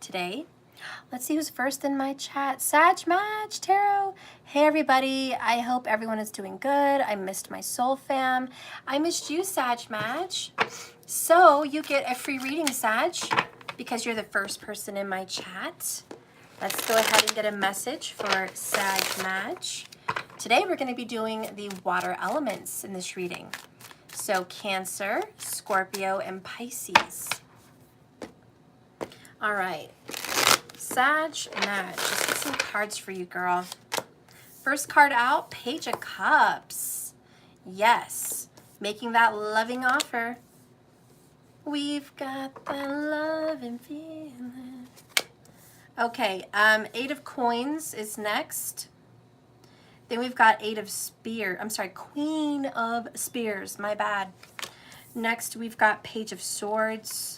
today. Let's see who's first in my chat. Sag Match Tarot. Hey everybody, I hope everyone is doing good. I missed my soul fam. I missed you, Sag Match. So you get a free reading, Sag, because you're the first person in my chat. Let's go ahead and get a message for Sag Match. Today we're going to be doing the water elements in this reading. So Cancer, Scorpio, and Pisces. All right. Sag Match. Let's get some cards for you, girl. First card out, Page of Cups. Yes. Making that loving offer. We've got that loving feeling. Okay, Eight of Coins is next. Then we've got Queen of Spears, my bad. Next, we've got Page of Swords,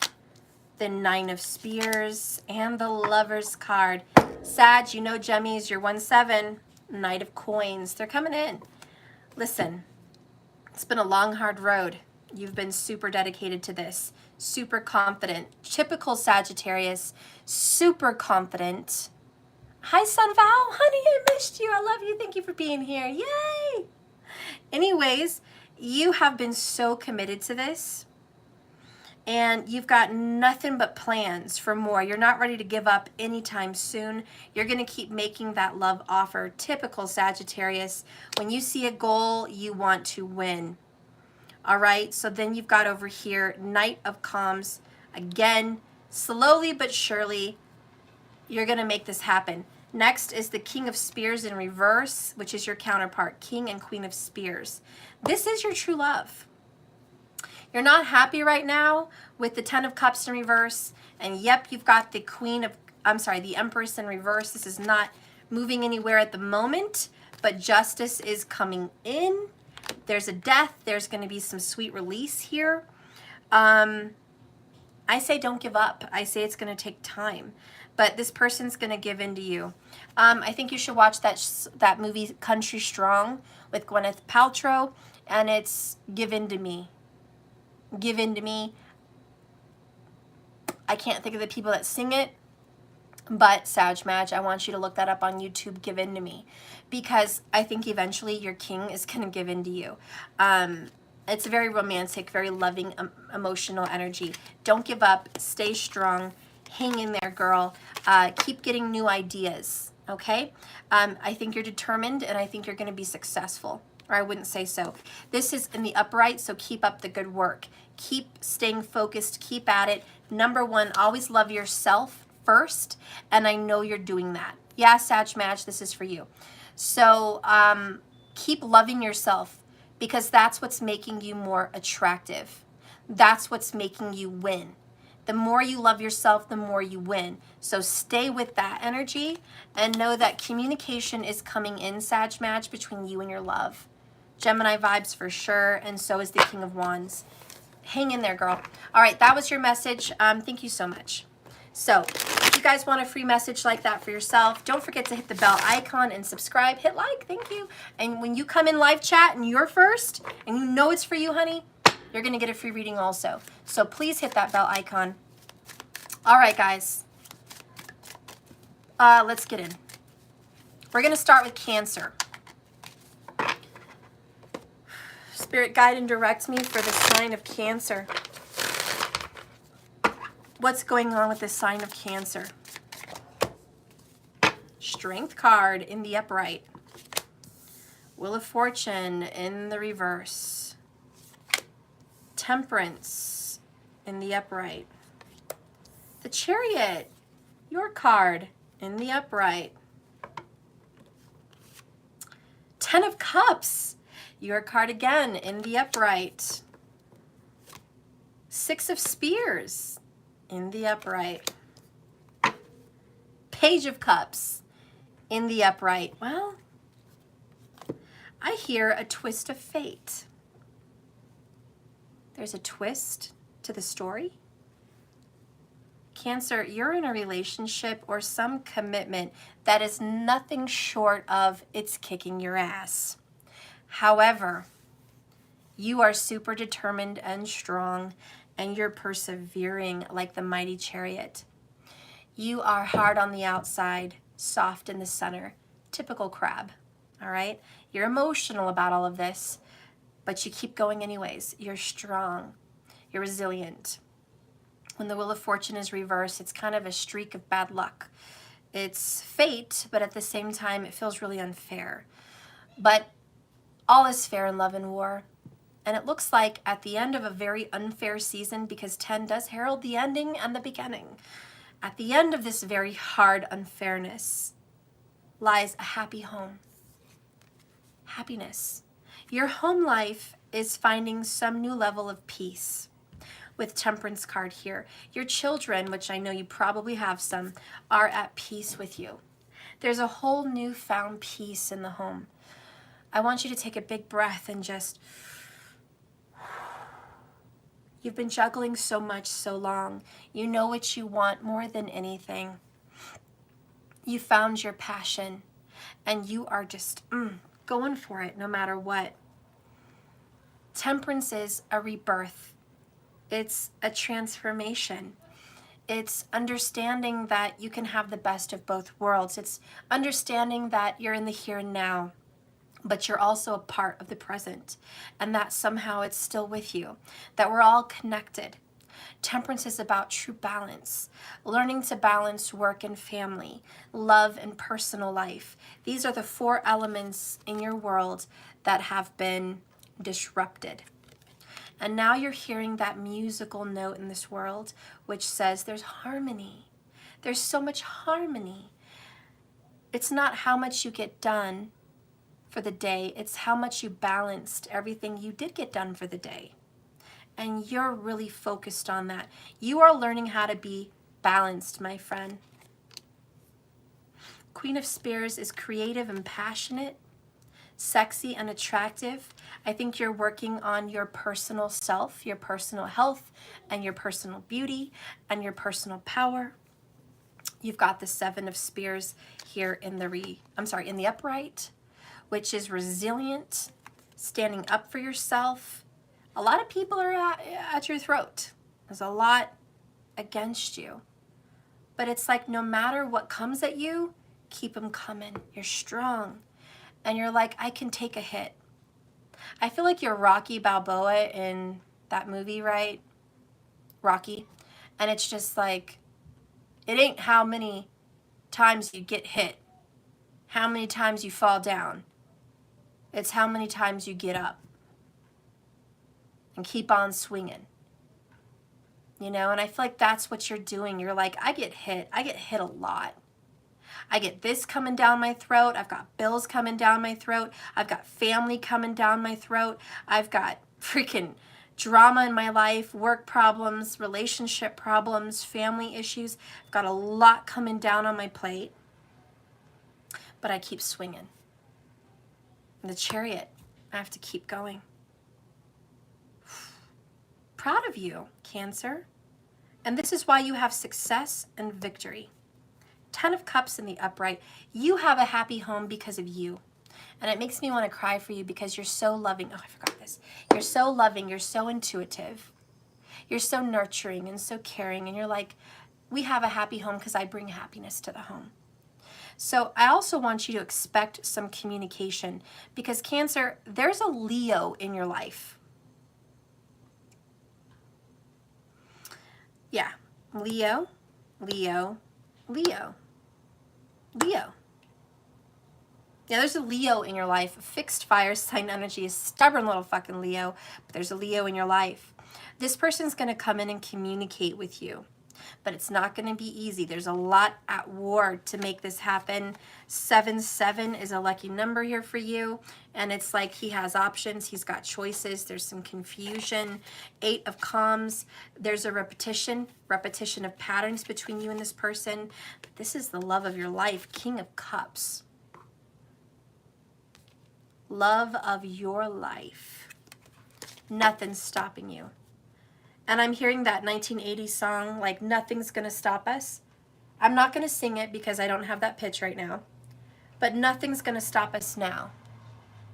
the Nine of Spears, and the Lover's card. Sag, you know Jemmies, you're 1-7, Knight of Coins. They're coming in. Listen, it's been a long, hard road. You've been super dedicated to this, super confident. Typical Sagittarius, super confident. Hi, Sunval. Honey, I missed you. I love you. Thank you for being here. Yay! Anyways, you have been so committed to this, and you've got nothing but plans for more. You're not ready to give up anytime soon. You're going to keep making that love offer. Typical Sagittarius. When you see a goal, you want to win. All right, so then you've got over here, Knight of Calms. Again, slowly but surely, you're going to make this happen. Next is the King of Spears in reverse, which is your counterpart, King and Queen of Spears. This is your true love. You're not happy right now with the Ten of Cups in reverse, and yep, you've got the the Empress in reverse. This is not moving anywhere at the moment, but justice is coming in. There's a death. There's going to be some sweet release here. I say don't give up. I say it's going to take time, but this person's going to give in to you. I think you should watch that movie Country Strong with Gwyneth Paltrow, and it's Give In To Me. Give In To Me. I can't think of the people that sing it, but Sag Match, I want you to look that up on YouTube, Give In To Me, because I think eventually your king is going to give in to you. It's a very romantic, very loving, emotional energy. Don't give up. Stay strong. Hang in there, girl. Keep getting new ideas, okay? I think you're determined, and I think you're going to be successful, or I wouldn't say so. This is in the upright, so keep up the good work. Keep staying focused. Keep at it. Number one, always love yourself first, and I know you're doing that. Yeah, Sag Match, this is for you. So keep loving yourself, because that's what's making you more attractive. That's what's making you win. The more you love yourself, the more you win. So stay with that energy and know that communication is coming in, Sag Match, between you and your love. Gemini vibes for sure, and so is the King of Wands. Hang in there, girl. All right, that was your message. Thank you so much. So if you guys want a free message like that for yourself, don't forget to hit the bell icon and subscribe. Hit like, thank you. And when you come in live chat and you're first, and you know it's for you, honey, you're going to get a free reading also. So please hit that bell icon. All right, guys. Let's get in. We're going to start with Cancer. Spirit, guide and direct me for the sign of Cancer. What's going on with this sign of Cancer? Strength card in the upright. Wheel of Fortune in the reverse. Temperance in the upright. The Chariot, your card, in the upright. Ten of Cups, your card again, in the upright. Six of Spears, in the upright. Page of Cups, in the upright. Well, I hear a twist of fate. There's a twist to the story. Cancer, you're in a relationship or some commitment that is nothing short of it's kicking your ass. However, you are super determined and strong, and you're persevering like the mighty chariot. You are hard on the outside, soft in the center. Typical crab, all right? You're emotional about all of this, but you keep going anyways. You're strong. You're resilient. When the Wheel of Fortune is reversed, it's kind of a streak of bad luck. It's fate, but at the same time, it feels really unfair. But all is fair in love and war. And it looks like at the end of a very unfair season, because 10 does herald the ending and the beginning, at the end of this very hard unfairness lies a happy home. Happiness. Your home life is finding some new level of peace. With Temperance card here. Your children, which I know you probably have some, are at peace with you. There's a whole newfound peace in the home. I want you to take a big breath and just... You've been juggling so much so long. You know what you want more than anything. You found your passion and you are just going for it no matter what. Temperance is a rebirth. It's a transformation. It's understanding that you can have the best of both worlds. It's understanding that you're in the here and now, but you're also a part of the present, and that somehow it's still with you, that we're all connected. Temperance is about true balance, learning to balance work and family, love and personal life. These are the 4 elements in your world that have been disrupted. And now you're hearing that musical note in this world, which says there's harmony. There's so much harmony. It's not how much you get done for the day, it's how much you balanced everything you did get done for the day. And you're really focused on that. You are learning how to be balanced, my friend. Queen of Spears is creative and passionate, sexy and attractive. I think you're working on your personal self, your personal health, and your personal beauty, and your personal power. You've got the 7 of Spears here in the upright, which is resilient, standing up for yourself. A lot of people are at your throat. There's a lot against you. But it's like no matter what comes at you, keep them coming. You're strong. And you're like, I can take a hit. I feel like you're Rocky Balboa in that movie, right? Rocky. And it's just like, it ain't how many times you get hit, how many times you fall down. It's how many times you get up and keep on swinging. You know, and I feel like that's what you're doing. You're like, I get hit a lot. I get this coming down my throat. I've got bills coming down my throat. I've got family coming down my throat. I've got freaking drama in my life, work problems, relationship problems, family issues. I've got a lot coming down on my plate, but I keep swinging. And the Chariot, I have to keep going. Proud of you, Cancer. And this is why you have success and victory. 10 of Cups in the upright. You have a happy home because of you. And it makes me want to cry for you because you're so loving. Oh, I forgot this. You're so loving. You're so intuitive. You're so nurturing and so caring. And you're like, we have a happy home because I bring happiness to the home. So I also want you to expect some communication because Cancer, there's a Leo in your life. Yeah, Leo, Leo, Leo, Leo. Yeah, there's a Leo in your life. Fixed fire sign energy is stubborn little fucking Leo, but there's a Leo in your life. This person's going to come in and communicate with you, but it's not going to be easy. There's a lot at war to make this happen. 7-7 is a lucky number here for you, and it's like he has options. He's got choices. There's some confusion. 8 of Calms. There's a repetition of patterns between you and this person. But this is the love of your life. King of Cups. Love of your life. Nothing's stopping you. And I'm hearing that 1980s song, like, nothing's gonna stop us. I'm not gonna sing it because I don't have that pitch right now. But nothing's gonna stop us now.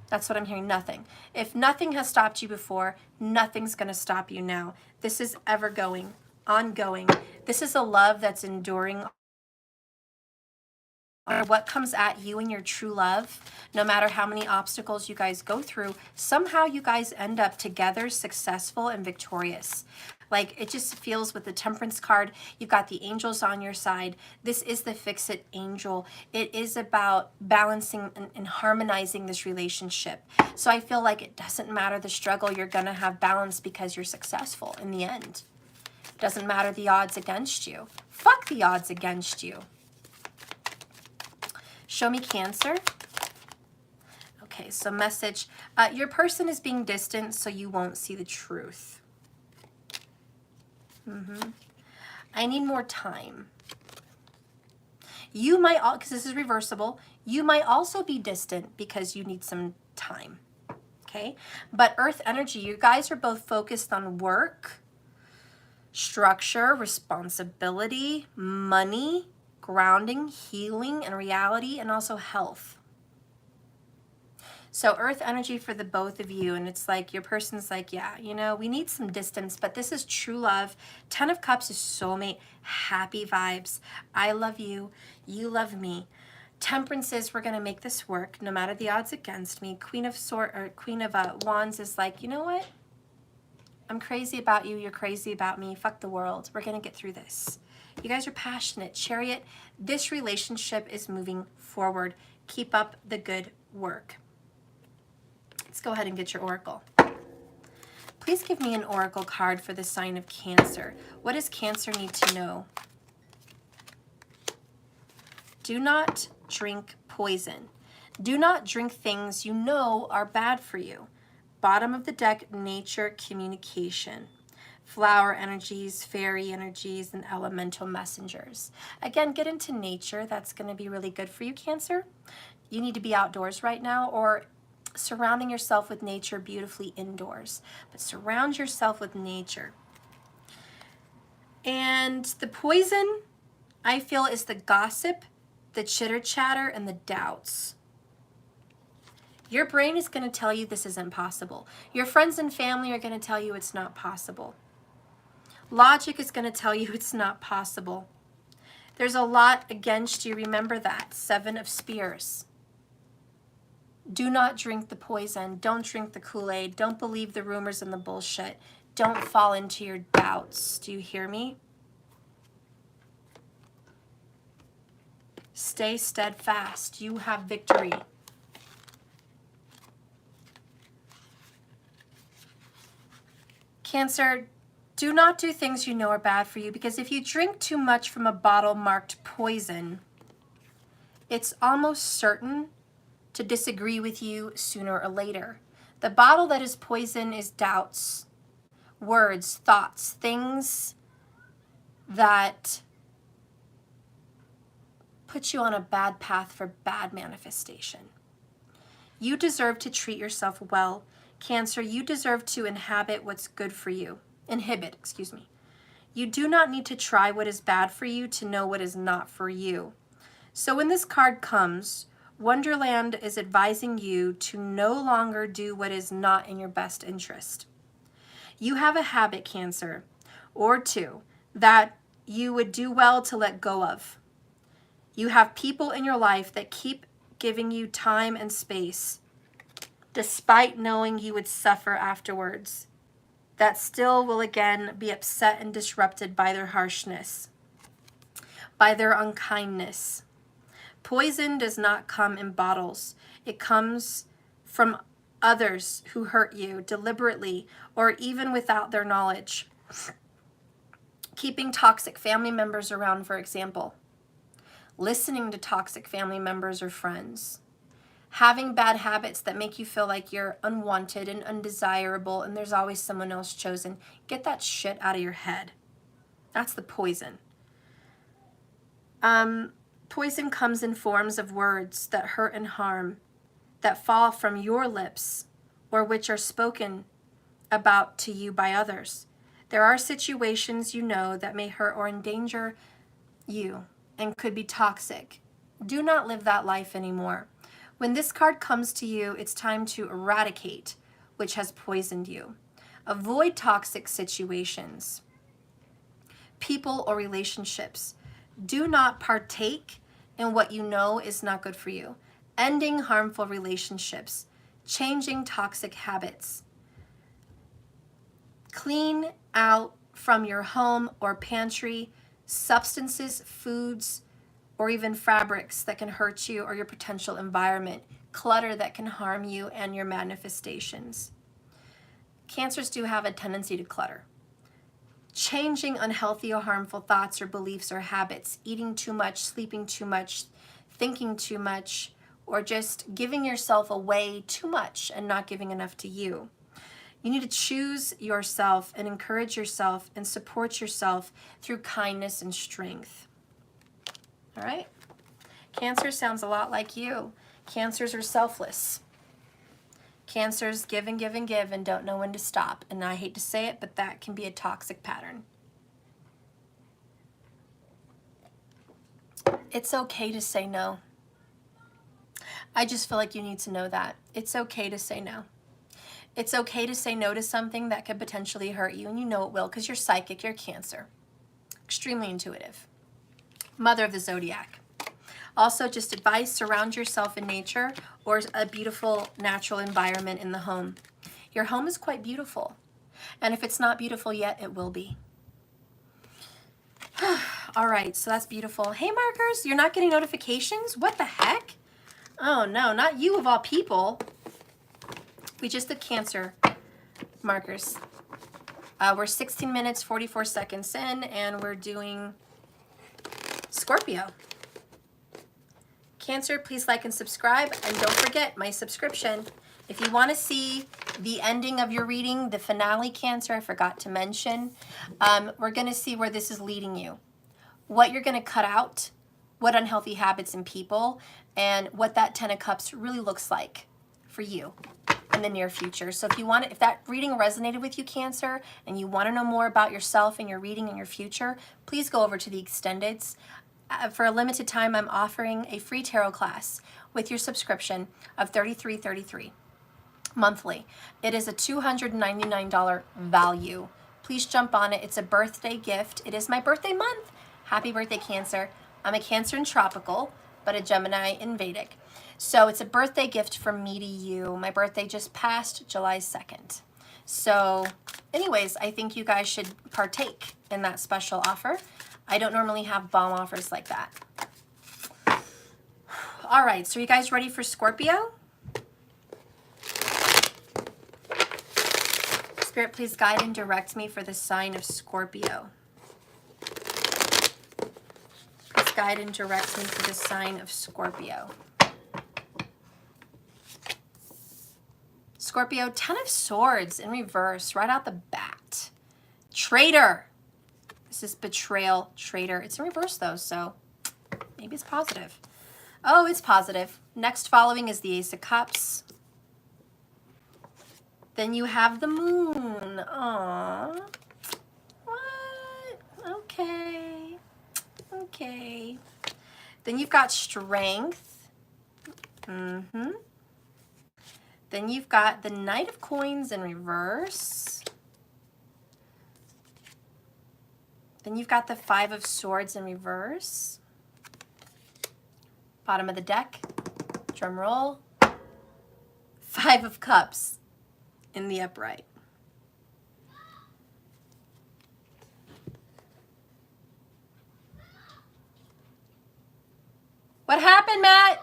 That's what I'm hearing, nothing. If nothing has stopped you before, nothing's gonna stop you now. This is ever going, ongoing. This is a love that's enduring or what comes at you and your true love, no matter how many obstacles you guys go through, somehow you guys end up together, successful and victorious. Like, it just feels with the Temperance card, you've got the angels on your side. This is the Fix-It angel. It is about balancing and harmonizing this relationship. So I feel like it doesn't matter the struggle, you're going to have balance because you're successful in the end. Doesn't matter the odds against you. Fuck the odds against you. Show me Cancer. Okay, so message. Your person is being distant, so you won't see the truth. I need more time. You might, because this is reversible, you might also be distant because you need some time. Okay, but Earth energy, you guys are both focused on work, structure, responsibility, money, grounding, healing, and reality, and also health. So Earth energy for the both of you, and it's like your person's like, yeah, you know, we need some distance, but this is true love. 10 of Cups is soulmate, happy vibes. I love you, you love me. Temperance is, we're going to make this work no matter the odds against me. Queen of Wands is like, you know what? I'm crazy about you, you're crazy about me. Fuck the world. We're going to get through this. You guys are passionate. Chariot, this relationship is moving forward. Keep up the good work. Let's go ahead and get your oracle. Please give me an oracle card for the sign of Cancer. What does Cancer need to know? Do not drink poison. Do not drink things you know are bad for you. Bottom of the deck, nature, communication. Flower energies, fairy energies, and elemental messengers. Again, get into nature. That's going to be really good for you, Cancer. You need to be outdoors right now, or surrounding yourself with nature beautifully indoors. But surround yourself with nature. And the poison, I feel, is the gossip, the chitter-chatter, and the doubts. Your brain is going to tell you this isn't possible. Your friends and family are going to tell you it's not possible. Logic is going to tell you it's not possible. There's a lot against you. Remember that. 7 of Spears. Do not drink the poison. Don't drink the Kool-Aid. Don't believe the rumors and the bullshit. Don't fall into your doubts. Do you hear me? Stay steadfast. You have victory. Cancer, do not do things you know are bad for you, because if you drink too much from a bottle marked poison, it's almost certain to disagree with you sooner or later. The bottle that is poison is doubts, words, thoughts, things that put you on a bad path for bad manifestation. You deserve to treat yourself well. Cancer, you deserve to inhabit what's good for you. Inhibit, excuse me. You do not need to try what is bad for you to know what is not for you. So when this card comes, Wonderland is advising you to no longer do what is not in your best interest. You have a habit, Cancer, or two, that you would do well to let go of. You have people in your life that keep giving you time and space, despite knowing you would suffer afterwards, that still will again be upset and disrupted by their harshness, by their unkindness. Poison does not come in bottles. It comes from others who hurt you deliberately or even without their knowledge. Keeping toxic family members around, for example. Listening to toxic family members or friends. Having bad habits that make you feel like you're unwanted and undesirable and there's always someone else chosen. Get that shit out of your head. That's the poison. Poison comes in forms of words that hurt and harm, that fall from your lips or which are spoken about to you by others. There are situations you know that may hurt or endanger you and could be toxic. Do not live that life anymore. When this card comes to you, it's time to eradicate which has poisoned you. Avoid toxic situations, people, or relationships. Do not partake in what you know is not good for you, ending harmful relationships, changing toxic habits. Clean out from your home or pantry substances, foods, or even fabrics that can hurt you or your potential environment, clutter that can harm you and your manifestations. Cancers do have a tendency to clutter. Changing unhealthy or harmful thoughts or beliefs or habits, eating too much, sleeping too much, thinking too much, or just giving yourself away too much and not giving enough to you. You need to choose yourself and encourage yourself and support yourself through kindness and strength. All right? Cancer sounds a lot like you. Cancers are selfless. Cancers give and give and give and don't know when to stop. And I hate to say it, but that can be a toxic pattern. It's okay to say no. I just feel like you need to know that. It's okay to say no. It's okay to say no to something that could potentially hurt you, and you know it will because you're psychic, you're Cancer. Extremely intuitive. Mother of the Zodiac. Also, just advice, surround yourself in nature or a beautiful natural environment in the home. Your home is quite beautiful. And if it's not beautiful yet, it will be. All right, so that's beautiful. Hey, markers, you're not getting notifications? What the heck? Oh, no, not you of all people. We just did Cancer markers. We're 16 minutes, 44 seconds in, and we're doing Scorpio. Cancer, please like and subscribe. And don't forget my subscription. If you want to see the ending of your reading, the finale, Cancer, I forgot to mention, we're going to see where this is leading you. What you're going to cut out, what unhealthy habits and people, and what that 10 of Cups really looks like for you in the near future. So if that reading resonated with you, Cancer, and you want to know more about yourself and your reading and your future, please go over to the extendeds. For a limited time, I'm offering a free tarot class with your subscription of $33.33 monthly. It is a $299 value. Please jump on it. It's a birthday gift. It is my birthday month. Happy birthday, Cancer. I'm a Cancer in tropical, but a Gemini in Vedic. So it's a birthday gift from me to you. My birthday just passed July 2nd. So anyways, I think you guys should partake in that special offer. I don't normally have bomb offers like that. All right, so are you guys ready for Scorpio? Spirit, please guide and direct me for the sign of Scorpio. Please guide and direct me for the sign of Scorpio. Scorpio, 10 of Swords in reverse, right out the bat. Traitor. This is betrayal, traitor. It's in reverse though, so maybe it's positive. Oh, it's positive. Next following is the Ace of Cups. Then you have the Moon. Aww. What? Okay. Okay. Then you've got Strength. Then you've got the Knight of Coins in reverse. Then you've got the Five of Swords in reverse. Bottom of the deck, drum roll. Five of Cups in the upright. What happened, Matt?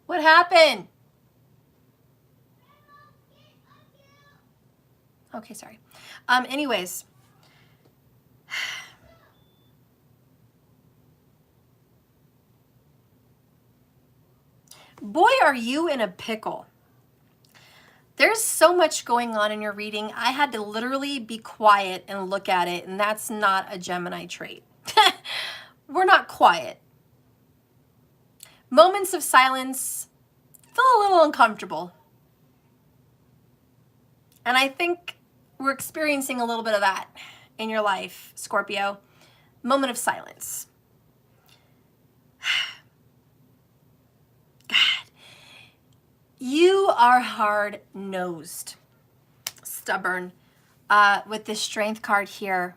What happened? Okay, sorry. Anyways. Boy, are you in a pickle. There's so much going on in your reading. I had to literally be quiet and look at it, and that's not a Gemini trait. We're not quiet. Moments of silence feel a little uncomfortable. And I think we're experiencing a little bit of that in your life, Scorpio. Moment of silence. God, you are hard-nosed, stubborn, with this Strength card here.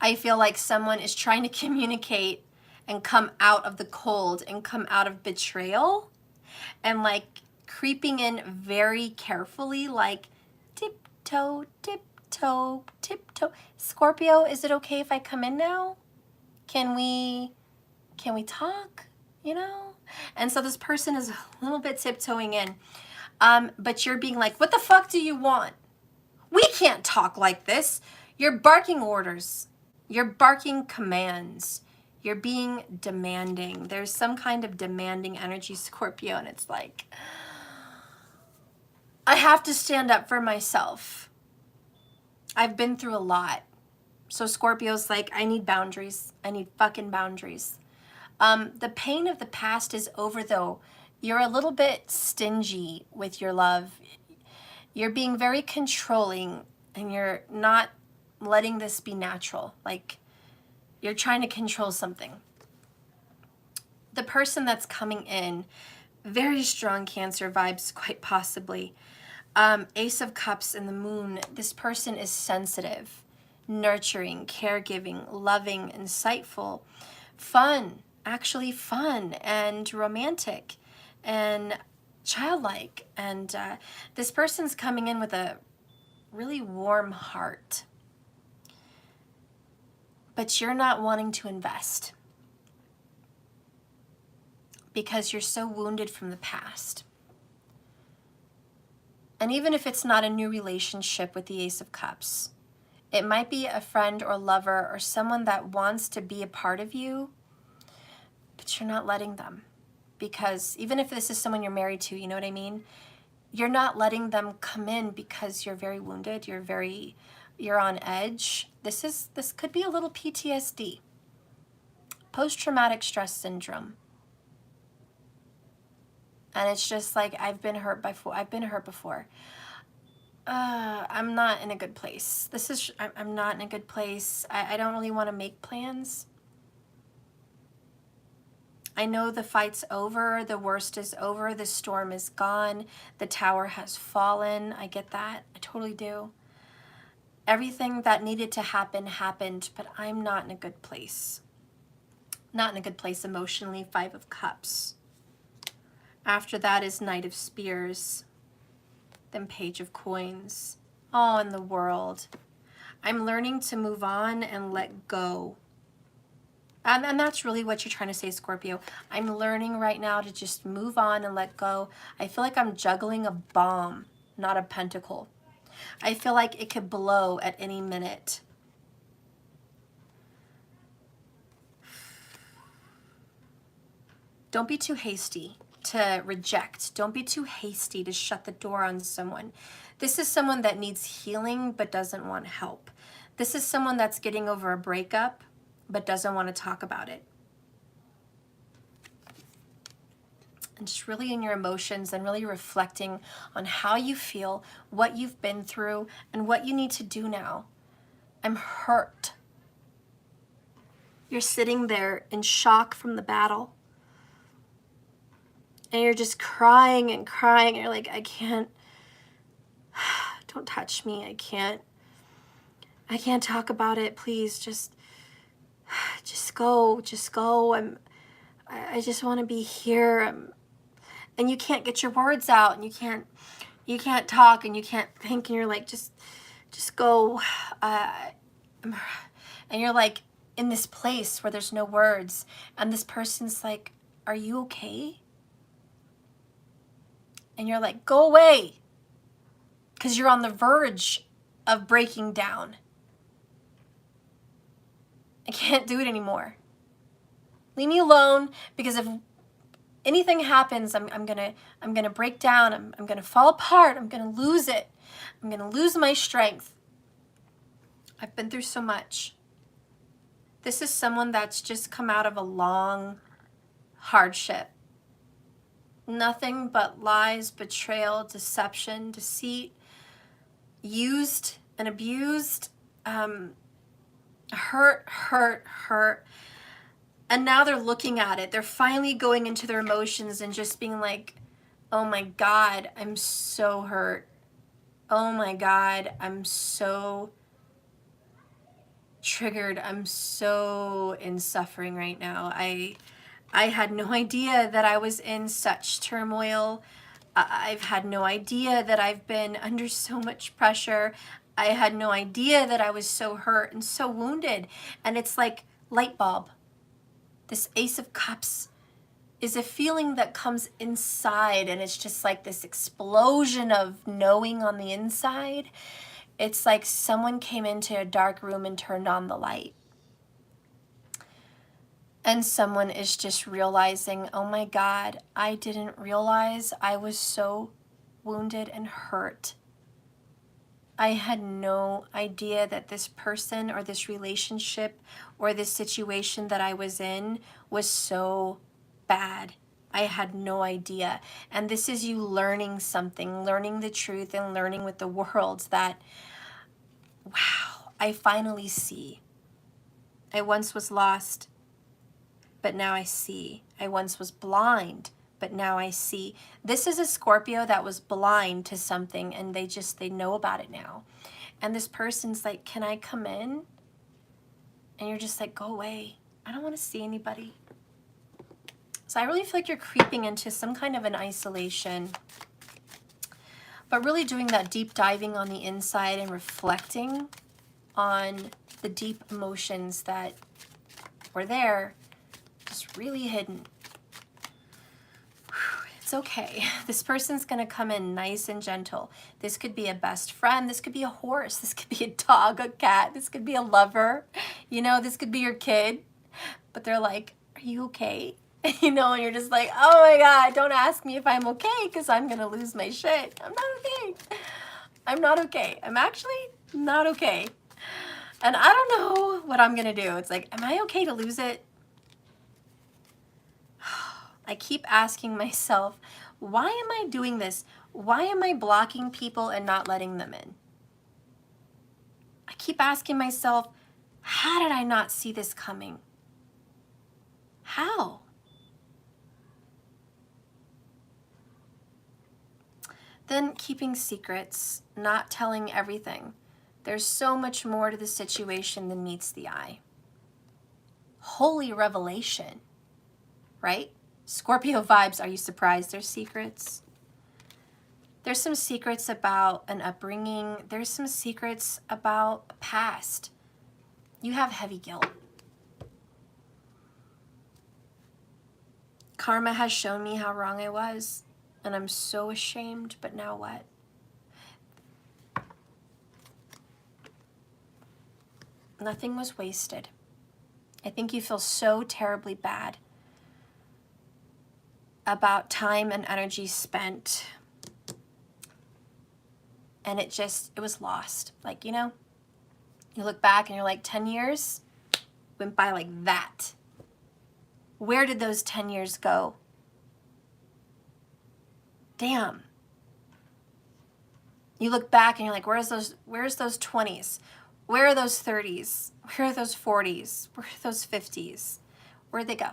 I feel like someone is trying to communicate and come out of the cold and come out of betrayal and like creeping in very carefully, like tiptoe, tiptoe, tiptoe. Scorpio, is it okay if I come in now? Can we talk? You know? And so this person is a little bit tiptoeing in. But you're being like, what the fuck do you want? We can't talk like this. You're barking orders. You're barking commands. You're being demanding. There's some kind of demanding energy, Scorpio, and it's like, I have to stand up for myself. I've been through a lot. So Scorpio's like, I need boundaries. I need fucking boundaries. The pain of the past is over, though. You're a little bit stingy with your love. You're being very controlling, and you're not letting this be natural. Like, you're trying to control something. The person that's coming in, very strong Cancer vibes, quite possibly. Ace of Cups and the Moon. This person is sensitive, nurturing, caregiving, loving, insightful, fun, actually fun, and romantic, and childlike. And this person's coming in with a really warm heart. But you're not wanting to invest because you're so wounded from the past. And even if it's not a new relationship with the Ace of Cups, it might be a friend or lover or someone that wants to be a part of you, but you're not letting them. Because even if this is someone you're married to, you know what I mean? You're not letting them come in because you're very wounded, you're on edge. This could be a little PTSD, post-traumatic stress syndrome. And it's just like, I've been hurt before. I'm not in a good place. I'm not in a good place. I don't really want to make plans. I know the fight's over, the worst is over, the storm is gone, the tower has fallen. I get that. I totally do. Everything that needed to happen happened, but I'm not in a good place. Not in a good place emotionally. 5 of Cups. After that is Knight of Spears. Then Page of Coins. Oh, in the world. I'm learning to move on and let go. And that's really what you're trying to say, Scorpio. I'm learning right now to just move on and let go. I feel like I'm juggling a bomb, not a pentacle. I feel like it could blow at any minute. Don't be too hasty to reject. Don't be too hasty to shut the door on someone. This is someone that needs healing but doesn't want help. This is someone that's getting over a breakup but doesn't want to talk about it. And just really in your emotions and really reflecting on how you feel, what you've been through, and what you need to do now. I'm hurt. You're sitting there in shock from the battle. And you're just crying and crying. And you're like, I can't, don't touch me. I can't talk about it. Please, just go. I just want to be here. And you can't get your words out, and you can't talk, and you can't think, and you're like, just go. And you're like in this place where there's no words, and this person's like, are you okay? And you're like, go away, because you're on the verge of breaking down. I can't do it anymore. Leave me alone, because if anything happens, I'm gonna break down. I'm gonna fall apart. I'm gonna lose it. I'm gonna lose my strength. I've been through so much. This is someone that's just come out of a long hardship. Nothing but lies, betrayal, deception, deceit, used and abused, hurt. And now they're looking at it. They're finally going into their emotions and just being like, oh my God, I'm so hurt. Oh my God, I'm so triggered. I'm so in suffering right now. I had no idea that I was in such turmoil. I've had no idea that I've been under so much pressure. I had no idea that I was so hurt and so wounded. And it's like light bulb. This Ace of Cups is a feeling that comes inside, and it's just like this explosion of knowing on the inside. It's like someone came into a dark room and turned on the light. And someone is just realizing, oh my God, I didn't realize I was so wounded and hurt. I had no idea that this person or this relationship or this situation that I was in was so bad. I had no idea. And this is you learning something, learning the truth and learning with the world that, wow, I finally see. I once was lost, but now I see. I once was blind, but now I see. This is a Scorpio that was blind to something, and they know about it now. And this person's like, can I come in? And you're just like, go away. I don't want to see anybody. So I really feel like you're creeping into some kind of an isolation, but really doing that deep diving on the inside and reflecting on the deep emotions that were there, just really hidden. It's okay. This person's going to come in nice and gentle. This could be a best friend. This could be a horse. This could be a dog, a cat. This could be a lover. You know, this could be your kid. But they're like, are you okay? You know, and you're just like, oh my God, don't ask me if I'm okay because I'm going to lose my shit. I'm not okay. I'm not okay. I'm actually not okay. And I don't know what I'm going to do. It's like, am I okay to lose it? I keep asking myself, why am I doing this? Why am I blocking people and not letting them in? I keep asking myself, how did I not see this coming? How? Then keeping secrets, not telling everything. There's so much more to the situation than meets the eye. Holy revelation, right? Scorpio vibes, are you surprised there's secrets? There's some secrets about an upbringing. There's some secrets about a past. You have heavy guilt. Karma has shown me how wrong I was, and I'm so ashamed, but now what? Nothing was wasted. I think you feel so terribly bad about time and energy spent, and it was lost. Like, you know, you look back and you're like, 10 years went by like that. Where did those 10 years go? Damn. You look back and you're like, where's those 20s? Where are those 30s? Where are those 40s? Where are those 50s? Where'd they go?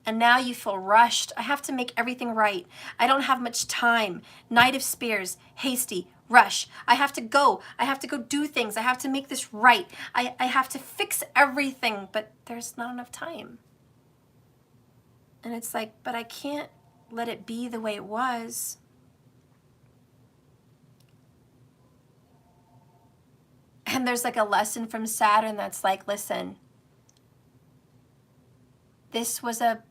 And now you feel rushed. I have to make everything right. I don't have much time. Knight of Spears, hasty, rush. I have to go do things. I have to make this right. I have to fix everything, but there's not enough time. And it's like, but I can't let it be the way it was. And there's like a lesson from Saturn that's like, listen, this was a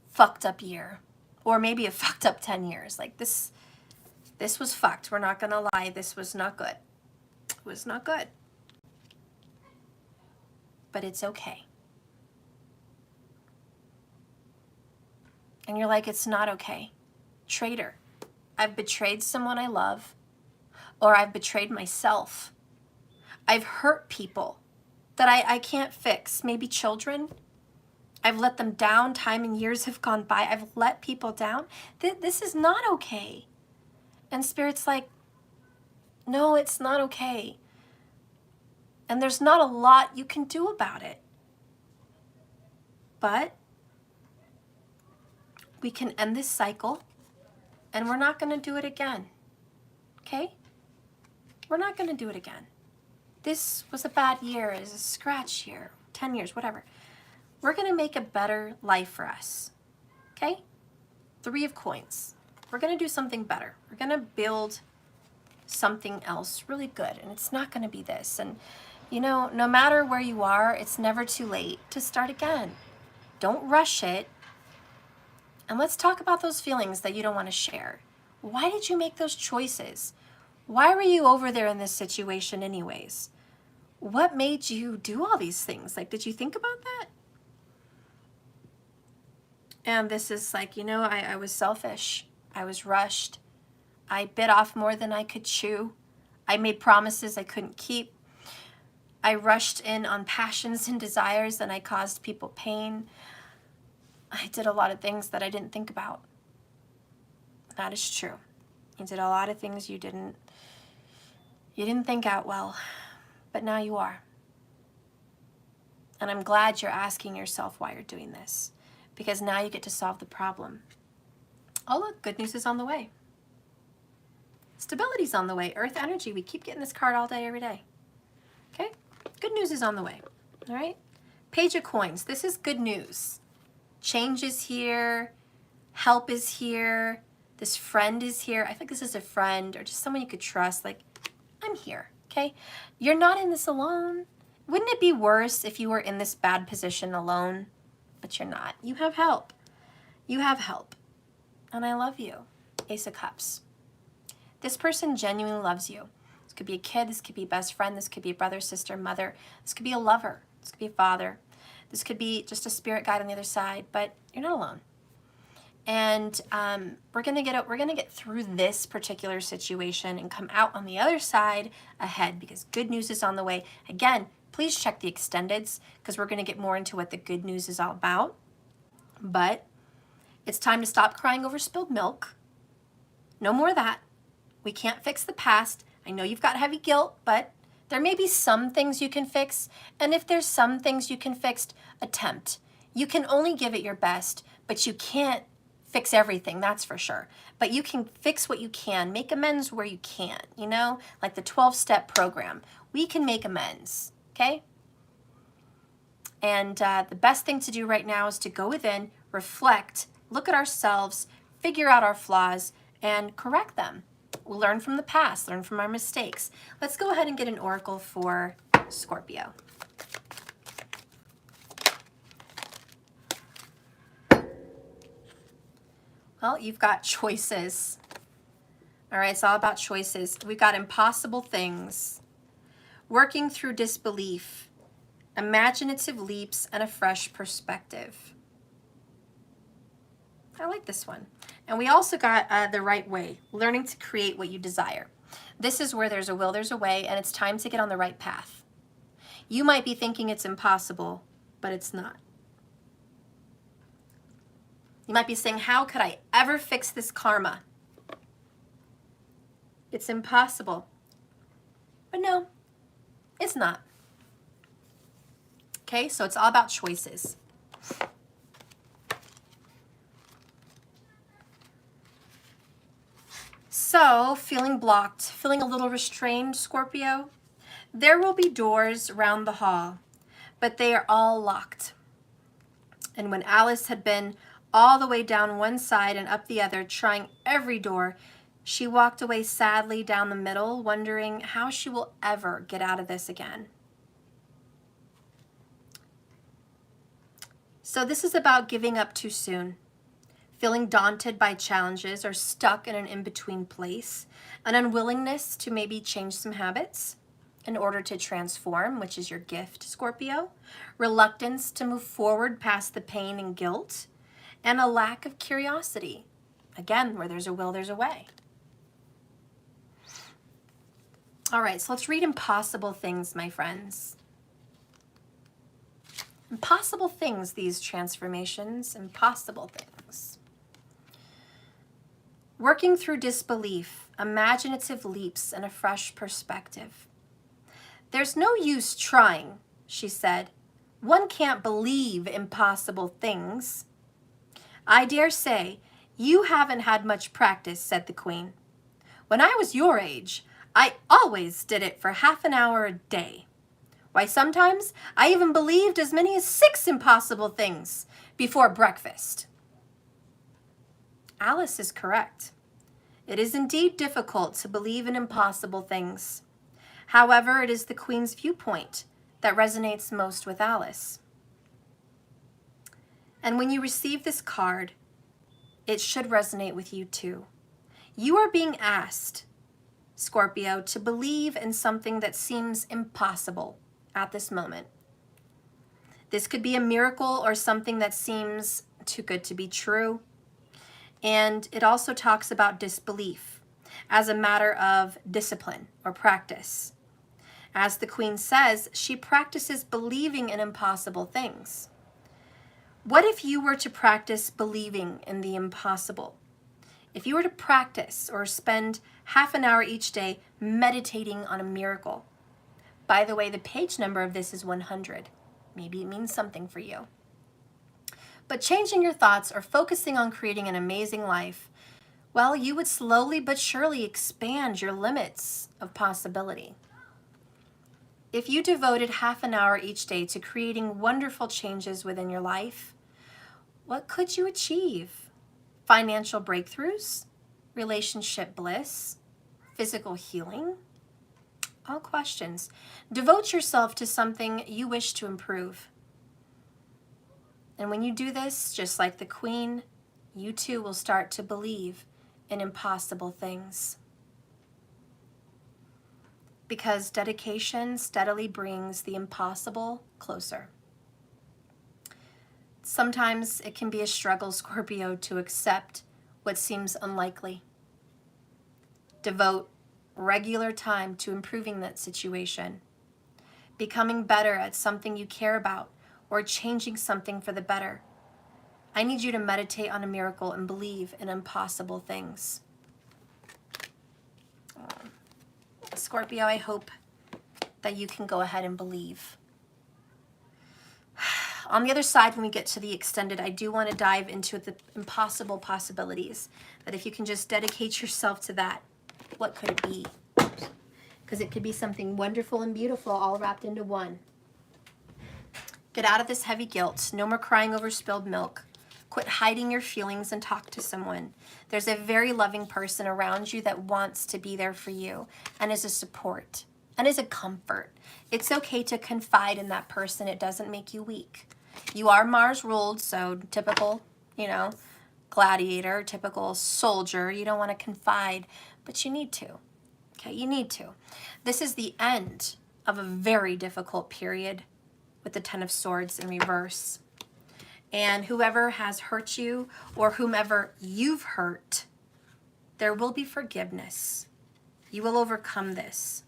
fucked up year, or maybe a fucked up 10 years. Like this was fucked. We're not gonna lie. This was not good. It was not good. But it's okay. And you're like, it's not okay. Traitor. I've betrayed someone I love, or I've betrayed myself. I've hurt people that I can't fix. Maybe children. I've let them down. Time and years have gone by. I've let people down. This is not okay. And Spirit's like, no, it's not okay. And there's not a lot you can do about it. But we can end this cycle, and we're not going to do it again. Okay? We're not going to do it again. This was a bad year, is a scratch year, 10 years, whatever. We're going to make a better life for us. Okay? 3 of coins. We're going to do something better. We're going to build something else really good. And it's not going to be this. And, you know, no matter where you are, it's never too late to start again. Don't rush it. And let's talk about those feelings that you don't want to share. Why did you make those choices? Why were you over there in this situation anyways? What made you do all these things? Like, did you think about that? And this is like, you know, I was selfish. I was rushed. I bit off more than I could chew. I made promises I couldn't keep. I rushed in on passions and desires and I caused people pain. I did a lot of things that I didn't think about. That is true. You did a lot of things you didn't think out well, but now you are. And I'm glad you're asking yourself why you're doing this, because now you get to solve the problem. Oh look, good news is on the way. Stability's on the way. Earth energy, we keep getting this card all day, every day. Okay, good news is on the way, all right? Page of coins, this is good news. Change is here, help is here, this friend is here. I think this is a friend or just someone you could trust. Like, I'm here, okay? You're not in this alone. Wouldn't it be worse if you were in this bad position alone? But you're not. You have help. You have help. And I love you. Ace of Cups. This person genuinely loves you. This could be a kid. This could be a best friend. This could be a brother, sister, mother. This could be a lover. This could be a father. This could be just a spirit guide on the other side, but you're not alone. And we're gonna get through this particular situation and come out on the other side ahead, because good news is on the way. Again, please check the extendeds, because we're gonna get more into what the good news is all about. But it's time to stop crying over spilled milk. No more of that. We can't fix the past. I know you've got heavy guilt, but there may be some things you can fix. And if there's some things you can fix, attempt. You can only give it your best, but you can't fix everything, that's for sure. But you can fix what you can, make amends where you can, you know, like the 12-step program. We can make amends, okay? And the best thing to do right now is to go within, reflect, look at ourselves, figure out our flaws, and correct them. We'll learn from the past, learn from our mistakes. Let's go ahead and get an oracle for Scorpio. Well, you've got choices. All right, it's all about choices. We've got impossible things, working through disbelief, imaginative leaps, and a fresh perspective. I like this one. And we also got the right way, learning to create what you desire. This is where there's a will, there's a way, and it's time to get on the right path. You might be thinking it's impossible, but it's not. You might be saying, how could I ever fix this karma? It's impossible. But no, it's not. Okay, so it's all about choices. So, feeling blocked, feeling a little restrained, Scorpio? There will be doors round the hall, but they are all locked. And when Alice had been all the way down one side and up the other, trying every door, she walked away sadly down the middle, wondering how she will ever get out of this again. So this is about giving up too soon, feeling daunted by challenges or stuck in an in-between place, an unwillingness to maybe change some habits in order to transform, which is your gift, Scorpio, reluctance to move forward past the pain and guilt, and a lack of curiosity. Again, where there's a will, there's a way. All right, so let's read impossible things, my friends. Impossible things, these transformations, impossible things. Working through disbelief, imaginative leaps, and a fresh perspective. There's no use trying, she said. One can't believe impossible things. I dare say you haven't had much practice, said the Queen. When I was your age, I always did it for half an hour a day. Why, sometimes I even believed as many as 6 impossible things before breakfast. Alice is correct. It is indeed difficult to believe in impossible things. However, it is the Queen's viewpoint that resonates most with Alice. And when you receive this card, it should resonate with you too. You are being asked, Scorpio, to believe in something that seems impossible at this moment. This could be a miracle or something that seems too good to be true. And it also talks about disbelief as a matter of discipline or practice. As the Queen says, she practices believing in impossible things. What if you were to practice believing in the impossible? If you were to practice or spend half an hour each day meditating on a miracle. By the way, the page number of this is 100. Maybe it means something for you. But changing your thoughts or focusing on creating an amazing life, well, you would slowly but surely expand your limits of possibility. If you devoted half an hour each day to creating wonderful changes within your life, what could you achieve? Financial breakthroughs, relationship bliss, physical healing? All questions. Devote yourself to something you wish to improve. And when you do this, just like the Queen, you too will start to believe in impossible things. Because dedication steadily brings the impossible closer. Sometimes it can be a struggle, Scorpio, to accept what seems unlikely. Devote regular time to improving that situation, becoming better at something you care about, or changing something for the better. I need you to meditate on a miracle and believe in impossible things. Scorpio, I hope that you can go ahead and believe. On the other side, when we get to the extended, I do want to dive into the impossible possibilities. That if you can just dedicate yourself to that, what could it be? Because it could be something wonderful and beautiful all wrapped into one. Get out of this heavy guilt. No more crying over spilled milk. Quit hiding your feelings and talk to someone. There's a very loving person around you that wants to be there for you and is a support and is a comfort. It's okay to confide in that person. It doesn't make you weak. You are Mars ruled, so typical, gladiator, typical soldier. You don't want to confide, but you need to. Okay, you need to. This is the end of a very difficult period with the Ten of Swords in reverse. And whoever has hurt you or whomever you've hurt, there will be forgiveness. You will overcome this.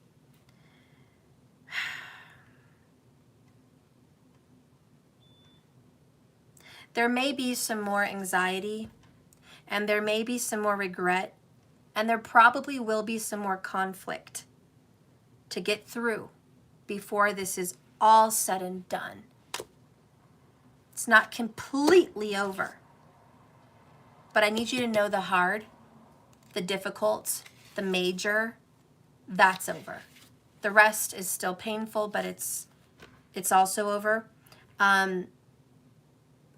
There may be some more anxiety, and there may be some more regret, and there probably will be some more conflict to get through before this is all said and done. It's not completely over. But I need you to know the hard, the difficult, the major, that's over. The rest is still painful, but it's also over.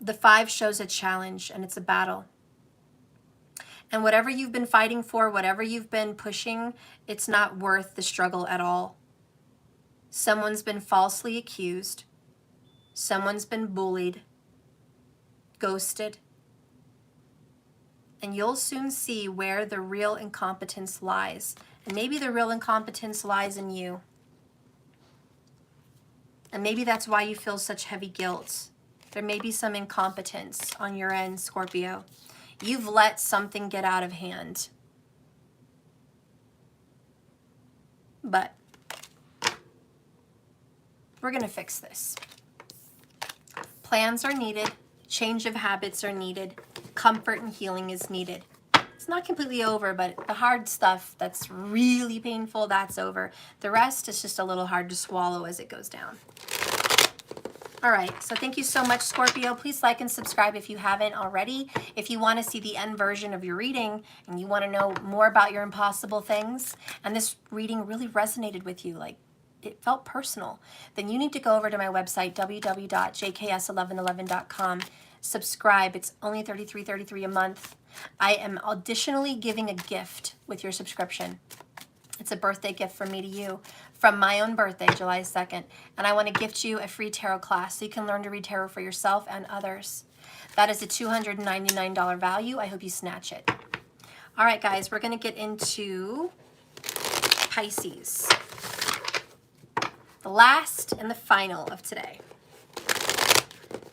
The 5 shows a challenge, and it's a battle. And whatever you've been fighting for, whatever you've been pushing, it's not worth the struggle at all. Someone's been falsely accused. Someone's been bullied, ghosted. And you'll soon see where the real incompetence lies. And maybe the real incompetence lies in you. And maybe that's why you feel such heavy guilt. There may be some incompetence on your end, Scorpio. You've let something get out of hand. But we're going to fix this. Plans are needed. Change of habits are needed. Comfort and healing is needed. It's not completely over, but the hard stuff that's really painful, that's over. The rest is just a little hard to swallow as it goes down. All right, so thank you so much, Scorpio. Please like and subscribe if you haven't already. If you want to see the end version of your reading and you want to know more about your impossible things, and this reading really resonated with you, like it felt personal, then you need to go over to my website, www.jks1111.com. Subscribe. It's only $33.33 a month. I am additionally giving a gift with your subscription. It's a birthday gift from me to you from my own birthday, July 2nd. And I want to gift you a free tarot class so you can learn to read tarot for yourself and others. That is a $299 value. I hope you snatch it. All right, guys, we're going to get into Pisces. The last and the final of today.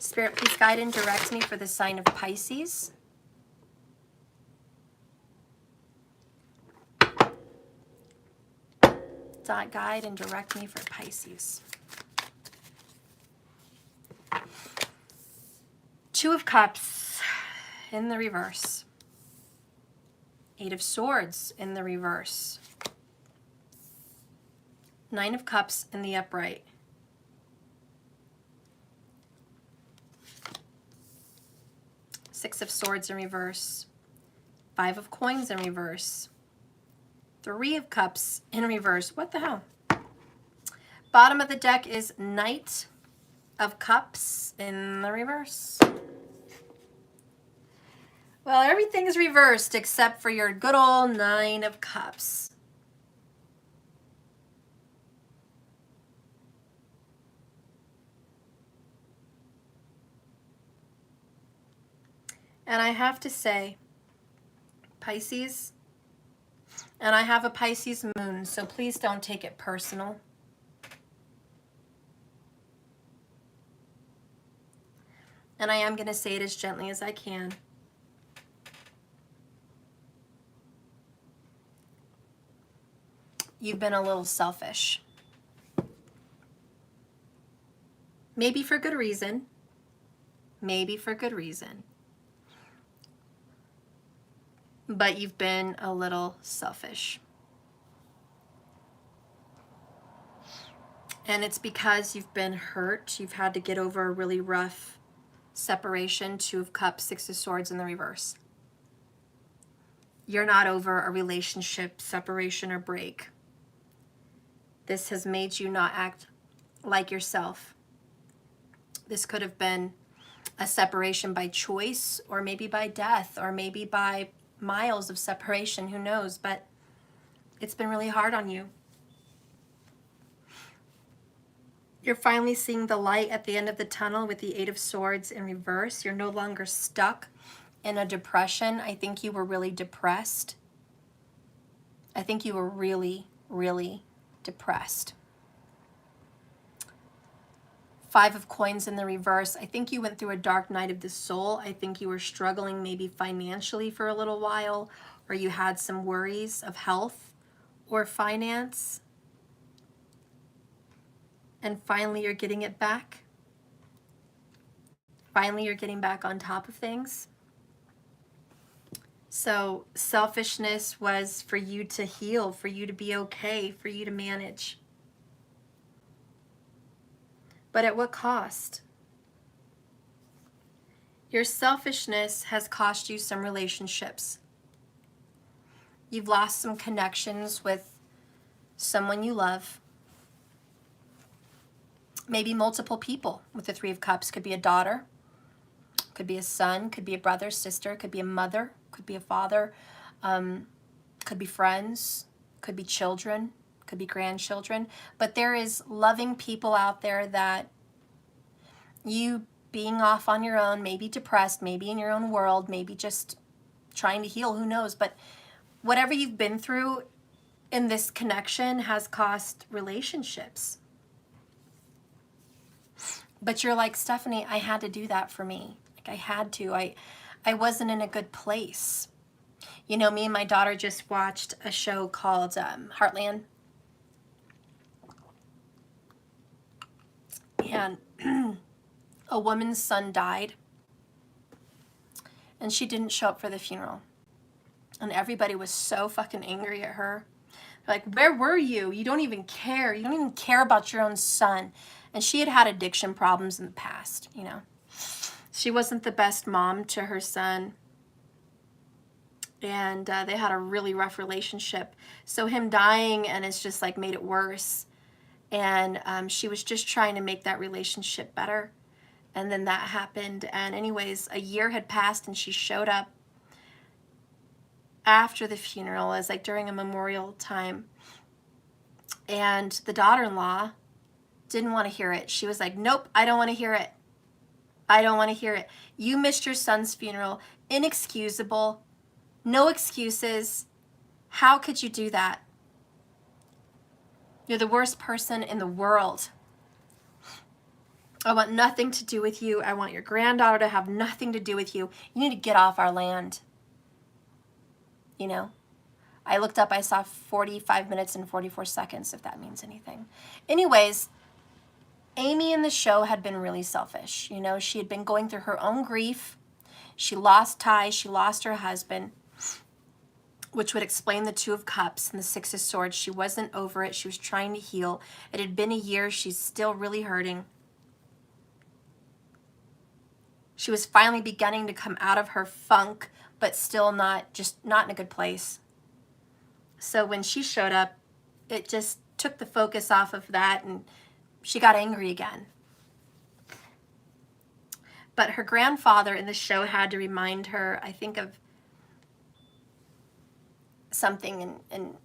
Spirit, please guide and direct me for the sign of Pisces. Guide and direct me for Pisces. Two of Cups in the reverse. Eight of Swords in the reverse. Nine of Cups in the upright. Six of Swords in reverse. Five of Coins in reverse. Three of Cups in reverse. What the hell? Bottom of the deck is Knight of Cups in the reverse. Well, everything is reversed except for your good old Nine of Cups. And I have to say, Pisces, and I have a Pisces moon, so please don't take it personal. And I am going to say it as gently as I can. You've been a little selfish. Maybe for good reason. Maybe for good reason. But you've been a little selfish. And it's because you've been hurt. You've had to get over a really rough separation. Two of Cups, Six of Swords in the reverse. You're not over a relationship, separation, or break. This has made you not act like yourself. This could have been a separation by choice, or maybe by death, or maybe by miles of separation, who knows, but it's been really hard on you. You're finally seeing the light at the end of the tunnel with the Eight of Swords in reverse. You're no longer stuck in a depression. I think you were really depressed. I think you were really, really depressed. Five of Coins in the reverse. I think you went through a dark night of the soul. I think you were struggling maybe financially for a little while, or you had some worries of health or finance. And finally, you're getting it back. Finally, you're getting back on top of things. So selfishness was for you to heal, for you to be okay, for you to manage. But at what cost? Your selfishness has cost you some relationships. You've lost some connections with someone you love. Maybe multiple people with the Three of Cups. Could be a daughter, could be a son, could be a brother, sister, could be a mother, could be a father, could be friends, could be children, could be grandchildren. But there is loving people out there that you being off on your own, maybe depressed, maybe in your own world, maybe just trying to heal, who knows. But whatever you've been through in this connection has cost relationships. But you're like, Stephanie, I had to do that for me. Like I had to. I wasn't in a good place. You know, me and my daughter just watched a show called Heartland. And a woman's son died. And she didn't show up for the funeral. And everybody was so fucking angry at her. Like, where were you? You don't even care. You don't even care about your own son. And she had had addiction problems in the past, you know. She wasn't the best mom to her son. And they had a really rough relationship. So him dying, and it's just like made it worse. And she was just trying to make that relationship better. And then that happened. And anyways, a year had passed, and she showed up after the funeral, as like during a memorial time. And the daughter-in-law didn't want to hear it. She was like, nope, I don't want to hear it. I don't want to hear it. You missed your son's funeral. Inexcusable. No excuses. How could you do that? You're the worst person in the world. I want nothing to do with you. I want your granddaughter to have nothing to do with you. You need to get off our land. You know? I looked up, I saw 45 minutes and 44 seconds, if that means anything. Anyways, Amy in the show had been really selfish. You know, she had been going through her own grief. She lost Ty, she lost her husband, which would explain the Two of Cups and the Six of Swords. She wasn't over it. She was trying to heal. It had been a year. She's still really hurting. She was finally beginning to come out of her funk, but still not in a good place. So when she showed up, it just took the focus off of that, and she got angry again. But her grandfather in the show had to remind her, I think, of something, and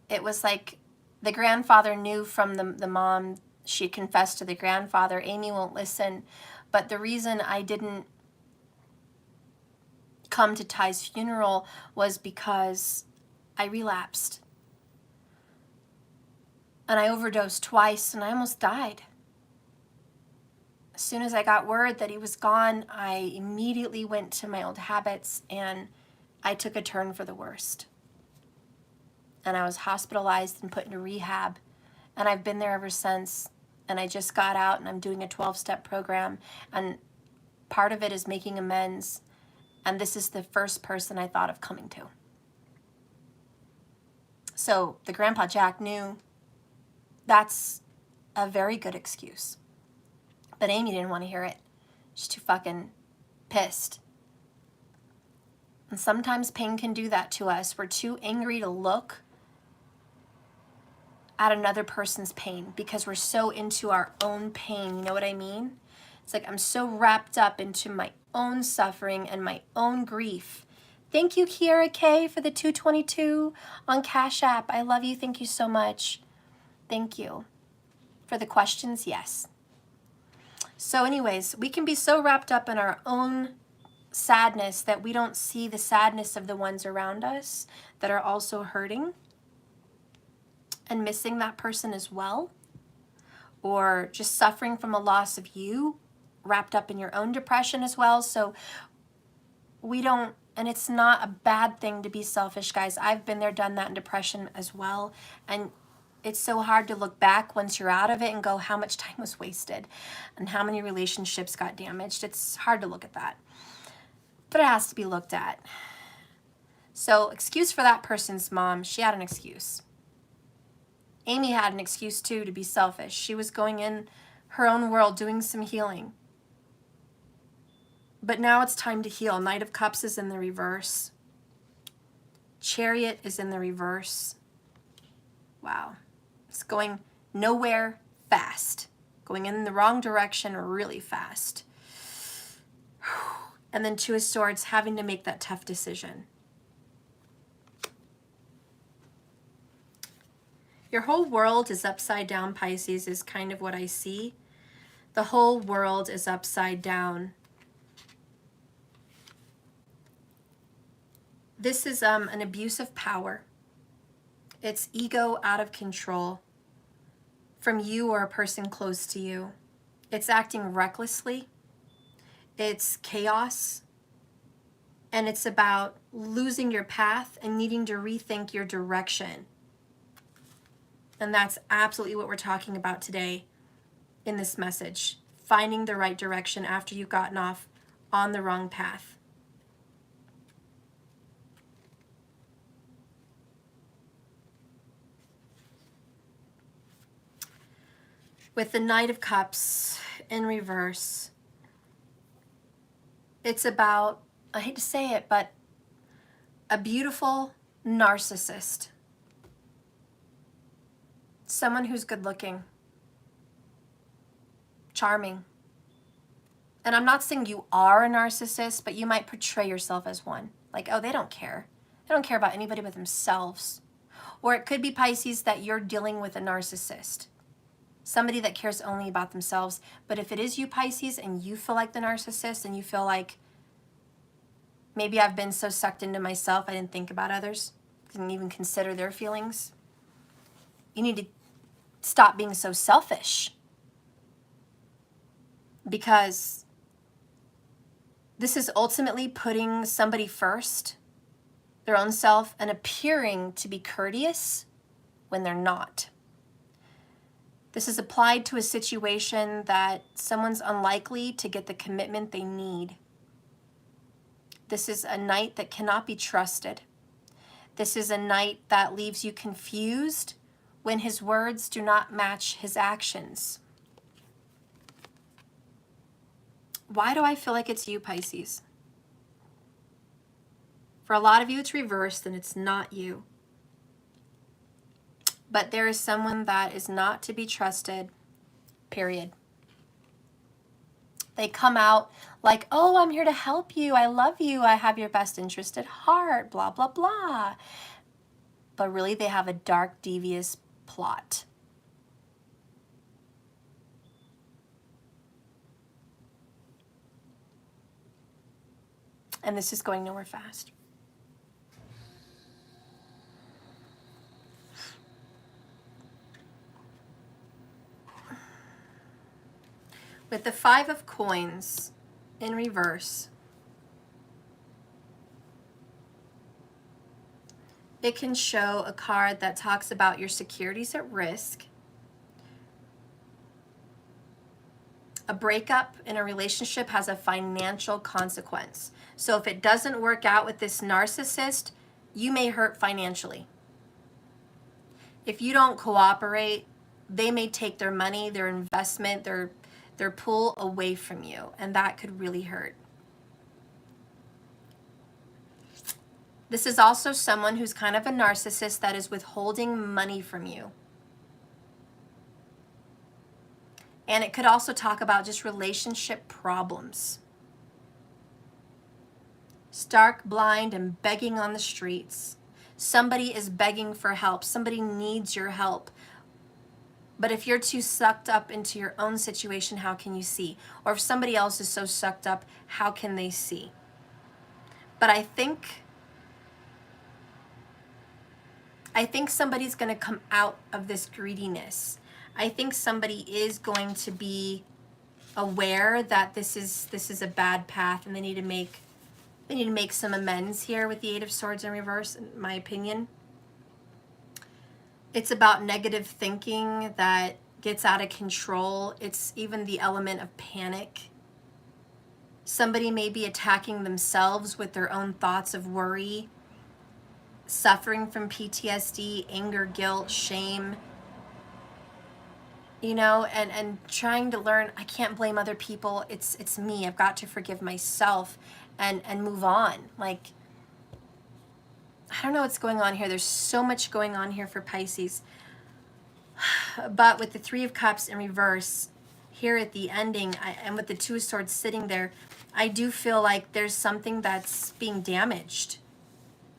it was like the grandfather knew from the mom. She confessed to the grandfather, Amy won't listen. But the reason I didn't come to Ty's funeral was because I relapsed. And I overdosed twice, and I almost died. As soon as I got word that he was gone, I immediately went to my old habits, and I took a turn for the worst. And I was hospitalized and put into rehab, and I've been there ever since. And I just got out, and I'm doing a 12-step program, and part of it is making amends, and this is the first person I thought of coming to. So the Grandpa Jack knew that's a very good excuse. But Amy didn't want to hear it. She's too fucking pissed. And sometimes pain can do that to us. We're too angry to look at another person's pain because we're so into our own pain. You know what I mean? It's like I'm so wrapped up into my own suffering and my own grief. Thank you, Kiera K, for the 222 on Cash App. I love you. Thank you so much. Thank you. For the questions, yes. So anyways, we can be so wrapped up in our own sadness that we don't see the sadness of the ones around us that are also hurting and missing that person as well, or just suffering from a loss of you, wrapped up in your own depression as well. So we don't, and it's not a bad thing to be selfish, guys. I've been there, done that in depression as well. And it's so hard to look back once you're out of it and go, how much time was wasted and how many relationships got damaged. It's hard to look at that, but it has to be looked at. So excuse for that person's mom. She had an excuse. Amy had an excuse too to be selfish. She was going in her own world doing some healing. But now it's time to heal. Knight of Cups is in the reverse. Chariot is in the reverse. Wow. It's going nowhere fast. Going in the wrong direction really fast. And then Two of Swords, having to make that tough decision. Your whole world is upside down, Pisces, is kind of what I see. The whole world is upside down. This is an abuse of power. It's ego out of control from you or a person close to you. It's acting recklessly. It's chaos. And it's about losing your path and needing to rethink your direction. And that's absolutely what we're talking about today in this message. Finding the right direction after you've gotten off on the wrong path. With the Knight of Cups in reverse, it's about, I hate to say it, but a beautiful narcissist. Someone who's good looking, charming. And I'm not saying you are a narcissist, but you might portray yourself as one. Like, oh, they don't care. They don't care about anybody but themselves. Or it could be, Pisces, that you're dealing with a narcissist. Somebody that cares only about themselves. But if it is you, Pisces, and you feel like the narcissist and you feel like, maybe I've been so sucked into myself I didn't think about others, didn't even consider their feelings. You need to stop being so selfish. Because this is ultimately putting somebody first, their own self, and appearing to be courteous when they're not. This is applied to a situation that someone's unlikely to get the commitment they need. This is a knight that cannot be trusted. This is a knight that leaves you confused when his words do not match his actions. Why do I feel like it's you, Pisces? For a lot of you, it's reversed and it's not you. But there is someone that is not to be trusted, period. They come out like, oh, I'm here to help you. I love you. I have your best interest at heart, blah, blah, blah. But really, they have a dark, devious plot. And this is going nowhere fast. With the Five of Coins in reverse, it can show a card that talks about your securities at risk, a breakup in a relationship has a financial consequence. So if it doesn't work out with this narcissist, you may hurt financially. If you don't cooperate, they may take their money, their investment, their pull away from you, and that could really hurt. This is also someone who's kind of a narcissist that is withholding money from you. And it could also talk about just relationship problems. Stark, blind, and begging on the streets. Somebody is begging for help. Somebody needs your help. But if you're too sucked up into your own situation, how can you see? Or if somebody else is so sucked up, how can they see? But I think somebody's going to come out of this greediness. I think somebody is going to be aware that this is a bad path, and they need to make some amends here with the Eight of Swords in reverse, in my opinion. It's about negative thinking that gets out of control. It's even the element of panic. Somebody may be attacking themselves with their own thoughts of worry, suffering from PTSD, anger, guilt, shame, you know, and trying to learn, I can't blame other people. It's me. I've got to forgive myself and move on. Like, I don't know what's going on here. There's so much going on here for Pisces. But with the Three of Cups in reverse, here at the ending, and with the Two of Swords sitting there, I do feel like there's something that's being damaged.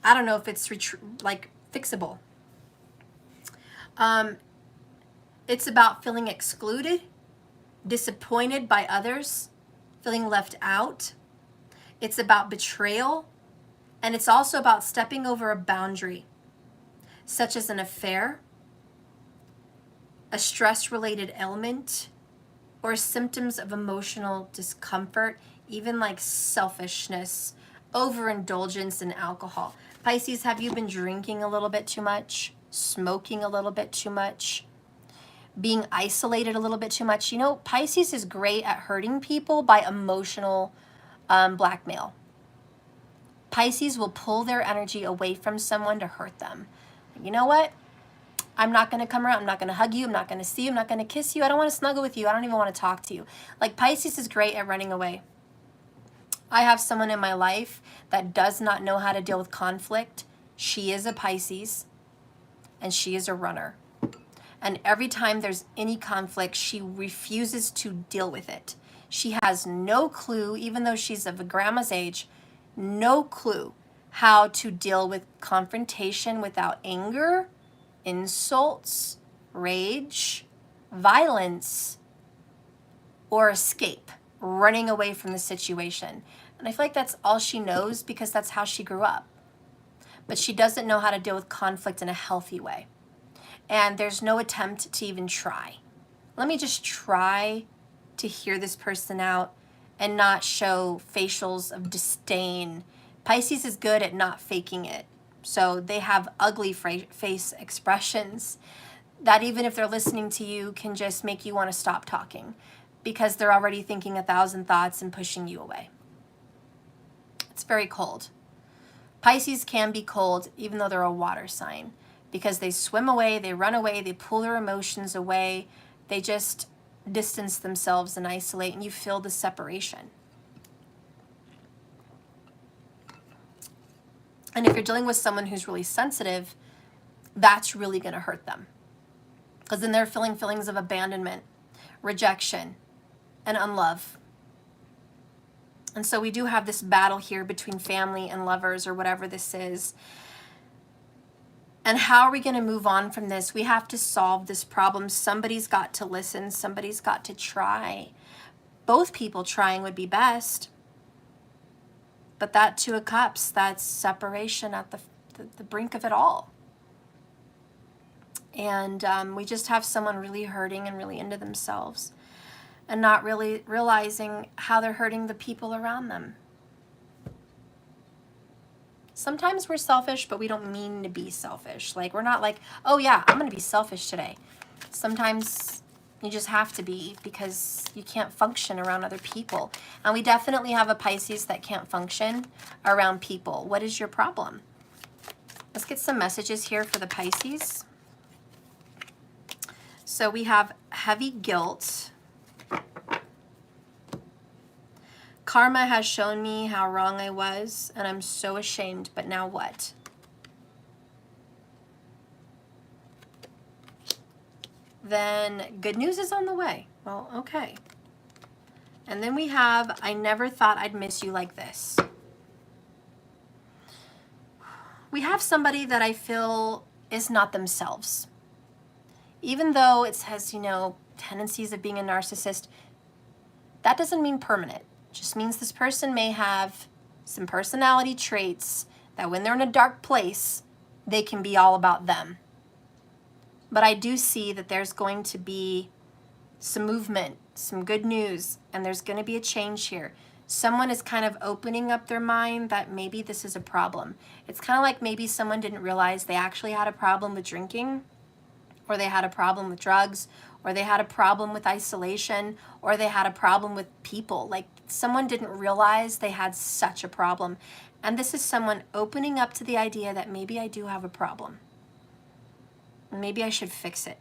I don't know if it's fixable. It's about feeling excluded, disappointed by others, feeling left out. It's about betrayal. And it's also about stepping over a boundary, such as an affair, a stress-related ailment, or symptoms of emotional discomfort, even like selfishness, overindulgence in alcohol. Pisces, have you been drinking a little bit too much? Smoking a little bit too much? Being isolated a little bit too much? You know, Pisces is great at hurting people by emotional blackmail. Pisces will pull their energy away from someone to hurt them. You know what? I'm not going to come around. I'm not going to hug you. I'm not going to see you. I'm not going to kiss you. I don't want to snuggle with you. I don't even want to talk to you. Like, Pisces is great at running away. I have someone in my life that does not know how to deal with conflict. She is a Pisces, and she is a runner. And every time there's any conflict, she refuses to deal with it. She has no clue, even though she's of a grandma's age, no clue how to deal with confrontation without anger, insults, rage, violence, or escape, running away from the situation. And I feel like that's all she knows because that's how she grew up. But she doesn't know how to deal with conflict in a healthy way. And there's no attempt to even try. Let me just try to hear this person out and not show facials of disdain. Pisces is good at not faking it. So they have ugly face expressions that even if they're listening to you can just make you want to stop talking because they're already thinking 1,000 thoughts and pushing you away. It's very cold. Pisces can be cold even though they're a water sign because they swim away, they run away, they pull their emotions away, they just distance themselves and isolate, and you feel the separation. And if you're dealing with someone who's really sensitive, that's really going to hurt them because then they're feeling feelings of abandonment, rejection, and unlove. And so we do have this battle here between family and lovers or whatever this is. And how are we going to move on from this? We have to solve this problem. Somebody's got to listen. Somebody's got to try. Both people trying would be best. But that Two of Cups, that's separation at the brink of it all. And we just have someone really hurting and really into themselves and not really realizing how they're hurting the people around them. Sometimes we're selfish, but we don't mean to be selfish. Like, we're not like, oh yeah, I'm going to be selfish today. Sometimes you just have to be because you can't function around other people. And we definitely have a Pisces that can't function around people. What is your problem? Let's get some messages here for the Pisces. So we have heavy guilt. Karma has shown me how wrong I was, and I'm so ashamed, but now what? Then good news is on the way. Well, okay. And then we have, I never thought I'd miss you like this. We have somebody that I feel is not themselves. Even though it says, you know, tendencies of being a narcissist, that doesn't mean permanent. It just means this person may have some personality traits that when they're in a dark place, they can be all about them. But I do see that there's going to be some movement, some good news, and there's going to be a change here. Someone is kind of opening up their mind that maybe this is a problem. It's kind of like maybe someone didn't realize they actually had a problem with drinking, or they had a problem with drugs, or they had a problem with isolation, or they had a problem with people. Like, someone didn't realize they had such a problem. And this is someone opening up to the idea that maybe I do have a problem. Maybe I should fix it.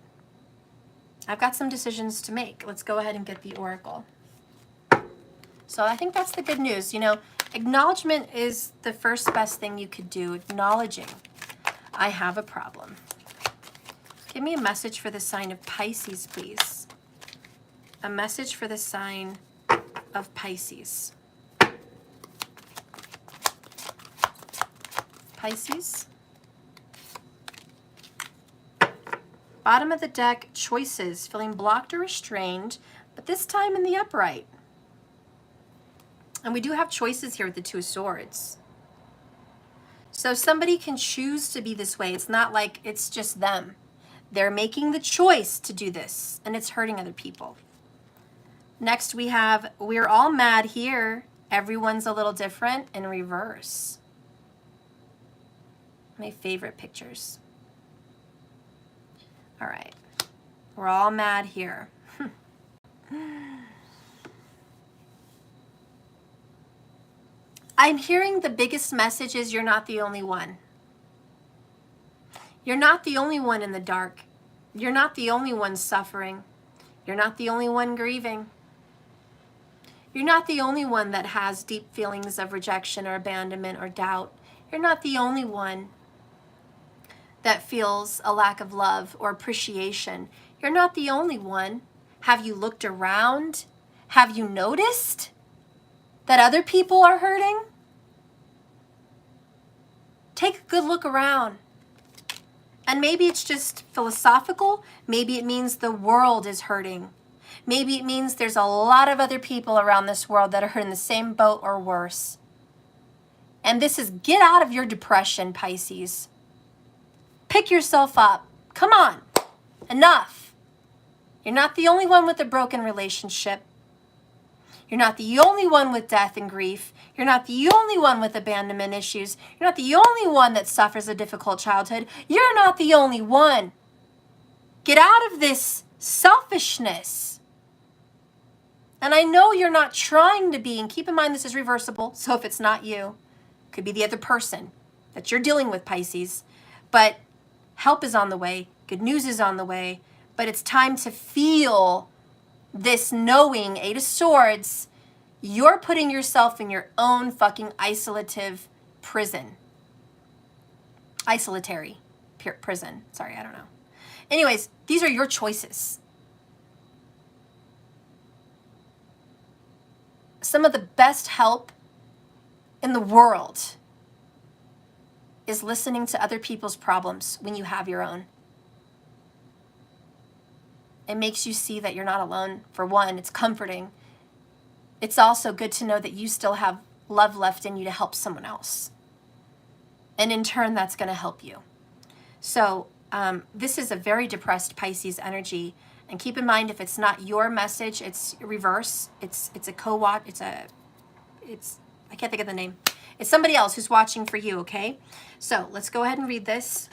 I've got some decisions to make. Let's go ahead and get the oracle. So I think that's the good news. You know, acknowledgement is the first best thing you could do. Acknowledging I have a problem. Give me a message for the sign of Pisces, please. A message for the sign of Pisces. Pisces. Bottom of the deck, choices. Feeling blocked or restrained, but this time in the upright. And we do have choices here with the Two of Swords. So somebody can choose to be this way. It's not like it's just them. They're making the choice to do this, and it's hurting other people. Next we have, we're all mad here. Everyone's a little different, in reverse. My favorite pictures. All right. We're all mad here. I'm hearing the biggest message is you're not the only one. You're not the only one in the dark. You're not the only one suffering. You're not the only one grieving. You're not the only one that has deep feelings of rejection or abandonment or doubt. You're not the only one that feels a lack of love or appreciation. You're not the only one. Have you looked around? Have you noticed that other people are hurting? Take a good look around. And maybe it's just philosophical. Maybe it means the world is hurting. Maybe it means there's a lot of other people around this world that are in the same boat or worse. And this is get out of your depression, Pisces. Pick yourself up. Come on. Enough. You're not the only one with a broken relationship. You're not the only one with death and grief. You're not the only one with abandonment issues. You're not the only one that suffers a difficult childhood. You're not the only one. Get out of this selfishness. And I know you're not trying to be, and keep in mind this is reversible, so if it's not you, it could be the other person that you're dealing with, Pisces. But help is on the way. Good news is on the way. But it's time to feel this knowing, Eight of Swords, you're putting yourself in your own fucking isolative prison. Isolatory prison. Sorry, I don't know. Anyways, these are your choices. Some of the best help in the world is listening to other people's problems when you have your own. It makes you see that you're not alone. For one, it's comforting. It's also good to know that you still have love left in you to help someone else. And in turn, that's going to help you. So this is a very depressed Pisces energy. And keep in mind, if it's not your message, it's reverse. It's a co-watch. I can't think of the name. It's somebody else who's watching for you, okay? So let's go ahead and read this.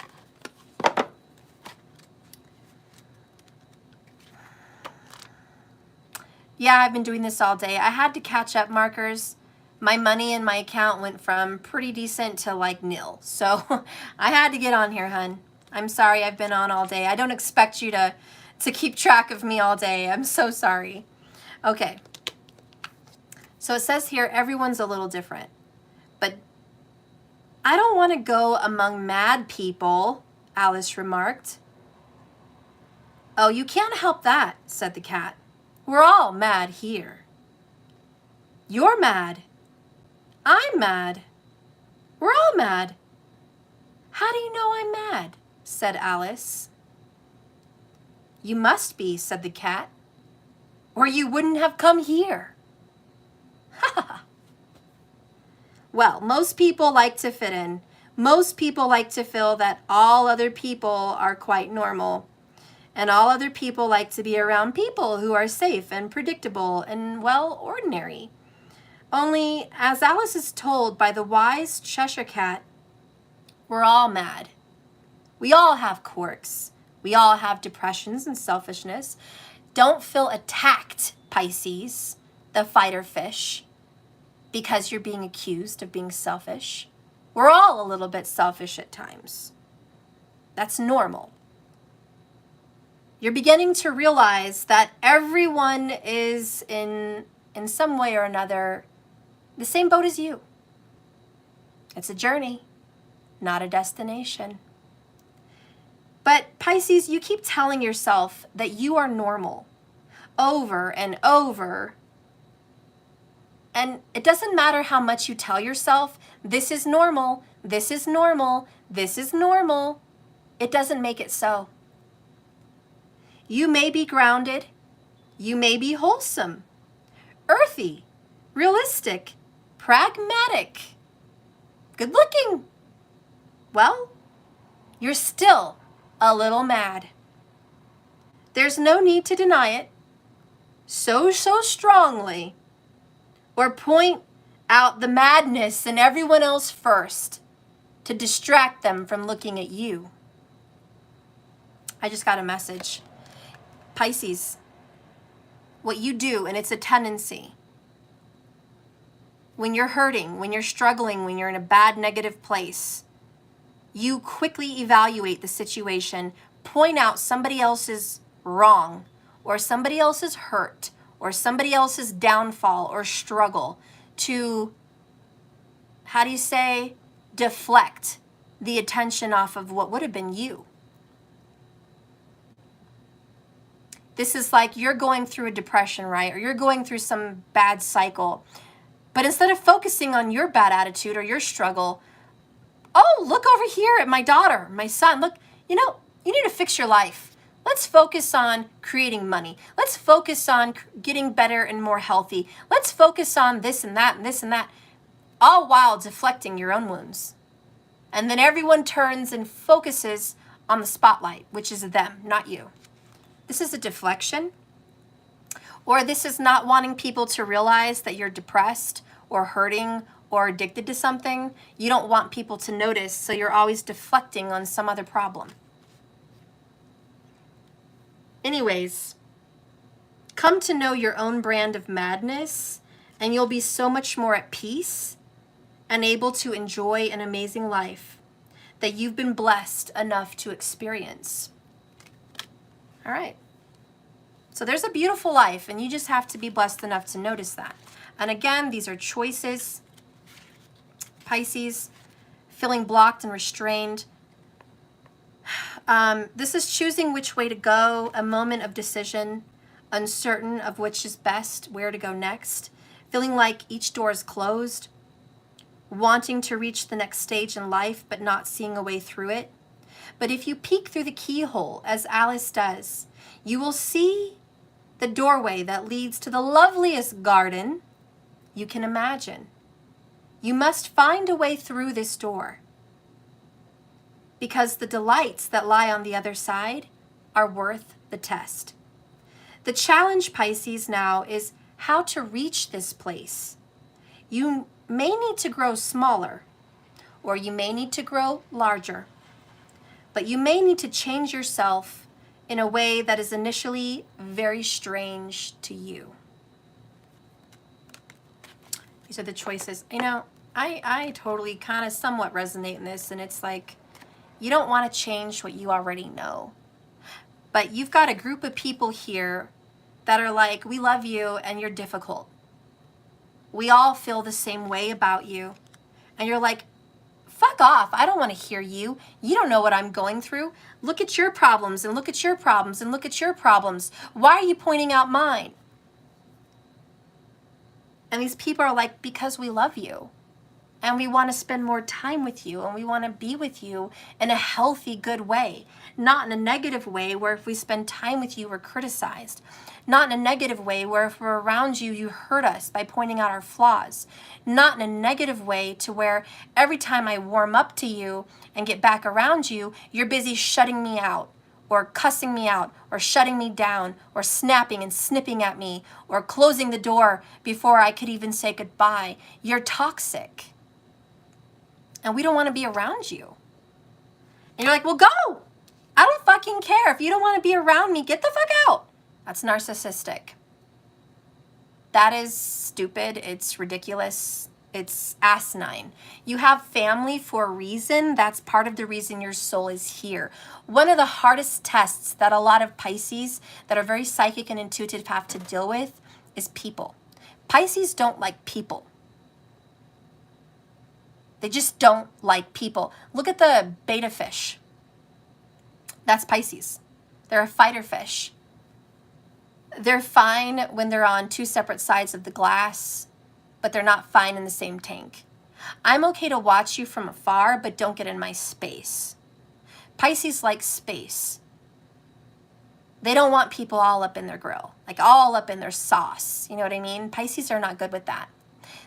Yeah, I've been doing this all day. I had to catch up markers. My money in my account went from pretty decent to like nil. So I had to get on here, hun. I'm sorry I've been on all day. I don't expect you to keep track of me all day. I'm so sorry. Okay. So it says here, everyone's a little different. But I don't want to go among mad people, Alice remarked. Oh, you can't help that, said the cat. We're all mad here. You're mad. I'm mad. We're all mad. How do you know I'm mad? Said Alice. You must be, said the cat, or you wouldn't have come here. Ha! Well, most people like to fit in. Most people like to feel that all other people are quite normal. And all other people like to be around people who are safe and predictable and, well, ordinary. Only, as Alice is told by the wise Cheshire Cat, we're all mad. We all have quirks. We all have depressions and selfishness. Don't feel attacked, Pisces, the fighter fish, because you're being accused of being selfish. We're all a little bit selfish at times. That's normal. You're beginning to realize that everyone is in some way or another the same boat as you. It's a journey, not a destination. But Pisces, you keep telling yourself that you are normal over and over. And it doesn't matter how much you tell yourself, this is normal, this is normal, this is normal. It doesn't make it so. You may be grounded, you may be wholesome, earthy, realistic, pragmatic, good looking. Well, you're still a little mad. There's no need to deny it so strongly or point out the madness in everyone else first to distract them from looking at you. I just got a message. Pisces, what you do, and it's a tendency, when you're hurting, when you're struggling, when you're in a bad negative place, You quickly evaluate the situation, point out somebody else's wrong or somebody else's hurt or somebody else's downfall or struggle to, how do you say, deflect the attention off of what would have been you. This is like you're going through a depression, right? Or you're going through some bad cycle. But instead of focusing on your bad attitude or your struggle, oh, look over here at my daughter, my son. Look, you need to fix your life. Let's focus on creating money. Let's focus on getting better and more healthy. Let's focus on this and that and this and that, all while deflecting your own wounds. And then everyone turns and focuses on the spotlight, which is them, not you. This is a deflection. Or this is not wanting people to realize that you're depressed or hurting or addicted to something. You don't want people to notice, so you're always deflecting on some other problem. Anyways, come to know your own brand of madness, and you'll be so much more at peace and able to enjoy an amazing life that you've been blessed enough to experience. All right. So there's a beautiful life, and you just have to be blessed enough to notice that. And again, these are choices. Pisces, feeling blocked and restrained. This is choosing which way to go, a moment of decision, uncertain of which is best, where to go next, feeling like each door is closed, wanting to reach the next stage in life but not seeing a way through it. But if you peek through the keyhole, as Alice does, you will see the doorway that leads to the loveliest garden you can imagine. You must find a way through this door, because the delights that lie on the other side are worth the test. The challenge, Pisces, now is how to reach this place. You may need to grow smaller, or you may need to grow larger, but you may need to change yourself in a way that is initially very strange to you. These are the choices. I totally kind of somewhat resonate in this, and it's like, you don't want to change what you already know. But you've got a group of people here that are like, we love you and you're difficult. We all feel the same way about you. And you're like, fuck off. I don't want to hear you. You don't know what I'm going through. Look at your problems and look at your problems and look at your problems. Why are you pointing out mine? And these people are like, because we love you. And we want to spend more time with you, and we want to be with you in a healthy, good way. Not in a negative way where if we spend time with you, we're criticized. Not in a negative way where if we're around you, you hurt us by pointing out our flaws. Not in a negative way to where every time I warm up to you and get back around you, you're busy shutting me out, or cussing me out, or shutting me down, or snapping and snipping at me, or closing the door before I could even say goodbye. You're toxic. And we don't want to be around you. And you're like, well, go. I don't fucking care. If you don't want to be around me, get the fuck out. That's narcissistic. That is stupid. It's ridiculous. It's asinine. You have family for a reason. That's part of the reason your soul is here. One of the hardest tests that a lot of Pisces that are very psychic and intuitive have to deal with is people. Pisces don't like people. They just don't like people. Look at the betta fish. That's Pisces. They're a fighter fish. They're fine when they're on two separate sides of the glass, but they're not fine in the same tank. I'm okay to watch you from afar, but don't get in my space. Pisces like space. They don't want people all up in their grill, like all up in their sauce. You know what I mean? Pisces are not good with that.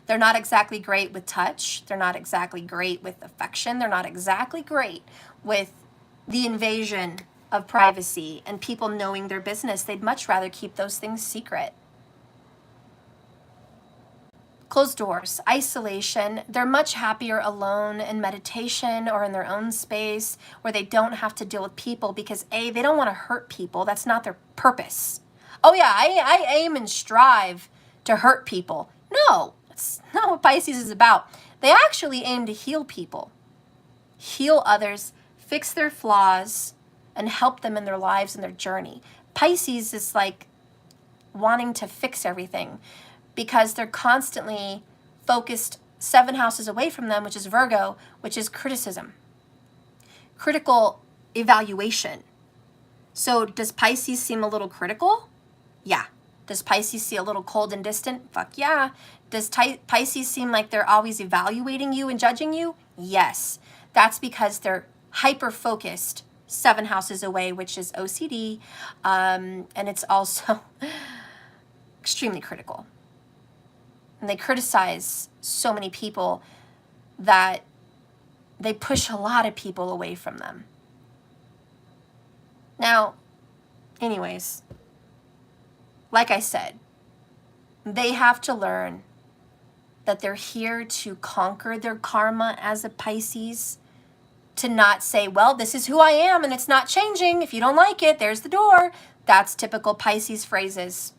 They're not exactly great with touch. They're not exactly great with affection. They're not exactly great with the invasion of privacy and people knowing their business. They'd much rather keep those things secret. Closed doors, isolation. They're much happier alone in meditation or in their own space where they don't have to deal with people because A, they don't want to hurt people. That's not their purpose. Oh yeah, I aim and strive to hurt people. No, that's not what Pisces is about. They actually aim to heal people. heal others, fix their flaws, and help them in their lives and their journey. Pisces is like wanting to fix everything because they're constantly focused 7 houses away from them, which is Virgo, which is criticism, critical evaluation. So does Pisces seem a little critical? Yeah. Does Pisces seem a little cold and distant? Fuck yeah. Does Pisces seem like they're always evaluating you and judging you? Yes. That's because they're hyper-focused 7 houses away, which is OCD, and it's also extremely critical. And they criticize so many people that they push a lot of people away from them. Now, anyways, like I said, they have to learn that they're here to conquer their karma as a Pisces, to not say, well, this is who I am and it's not changing. If you don't like it, there's the door. That's typical Pisces phrases.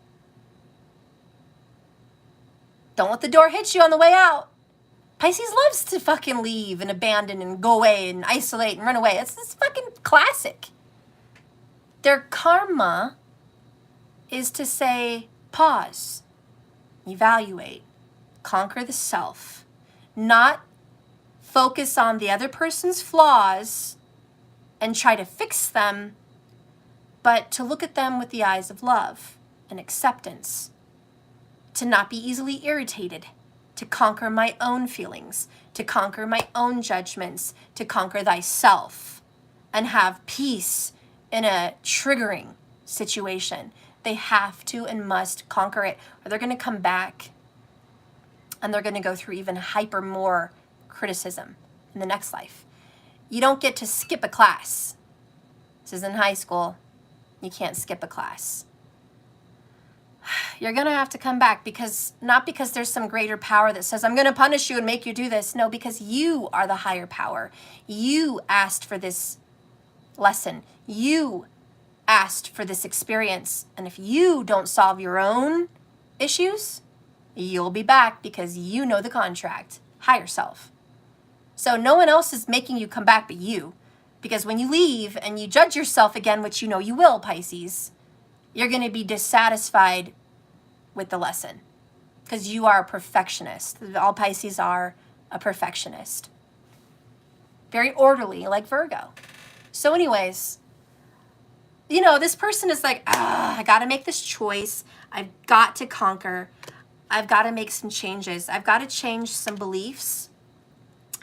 Don't let the door hit you on the way out. Pisces loves to fucking leave and abandon and go away and isolate and run away. It's fucking classic. Their karma is to say, pause, evaluate, conquer the self, not focus on the other person's flaws and try to fix them, but to look at them with the eyes of love and acceptance, to not be easily irritated, to conquer my own feelings, to conquer my own judgments, to conquer thyself, and have peace in a triggering situation. They have to and must conquer it, or they're going to come back and they're going to go through even hyper more criticism in the next life. You don't get to skip a class. This is in high school. You can't skip a class. You're going to have to come back, because not because there's some greater power that says, I'm going to punish you and make you do this. No, because you are the higher power. You asked for this lesson. You asked for this experience. And if you don't solve your own issues, you'll be back, because you know the contract. Higher self. So no one else is making you come back but you. Because when you leave and you judge yourself again, which you know you will, Pisces, you're going to be dissatisfied with the lesson, because you are a perfectionist. All Pisces are a perfectionist. Very orderly, like Virgo. So anyways, you know, this person is like, I got to make this choice. I've got to conquer. I've got to make some changes. I've got to change some beliefs.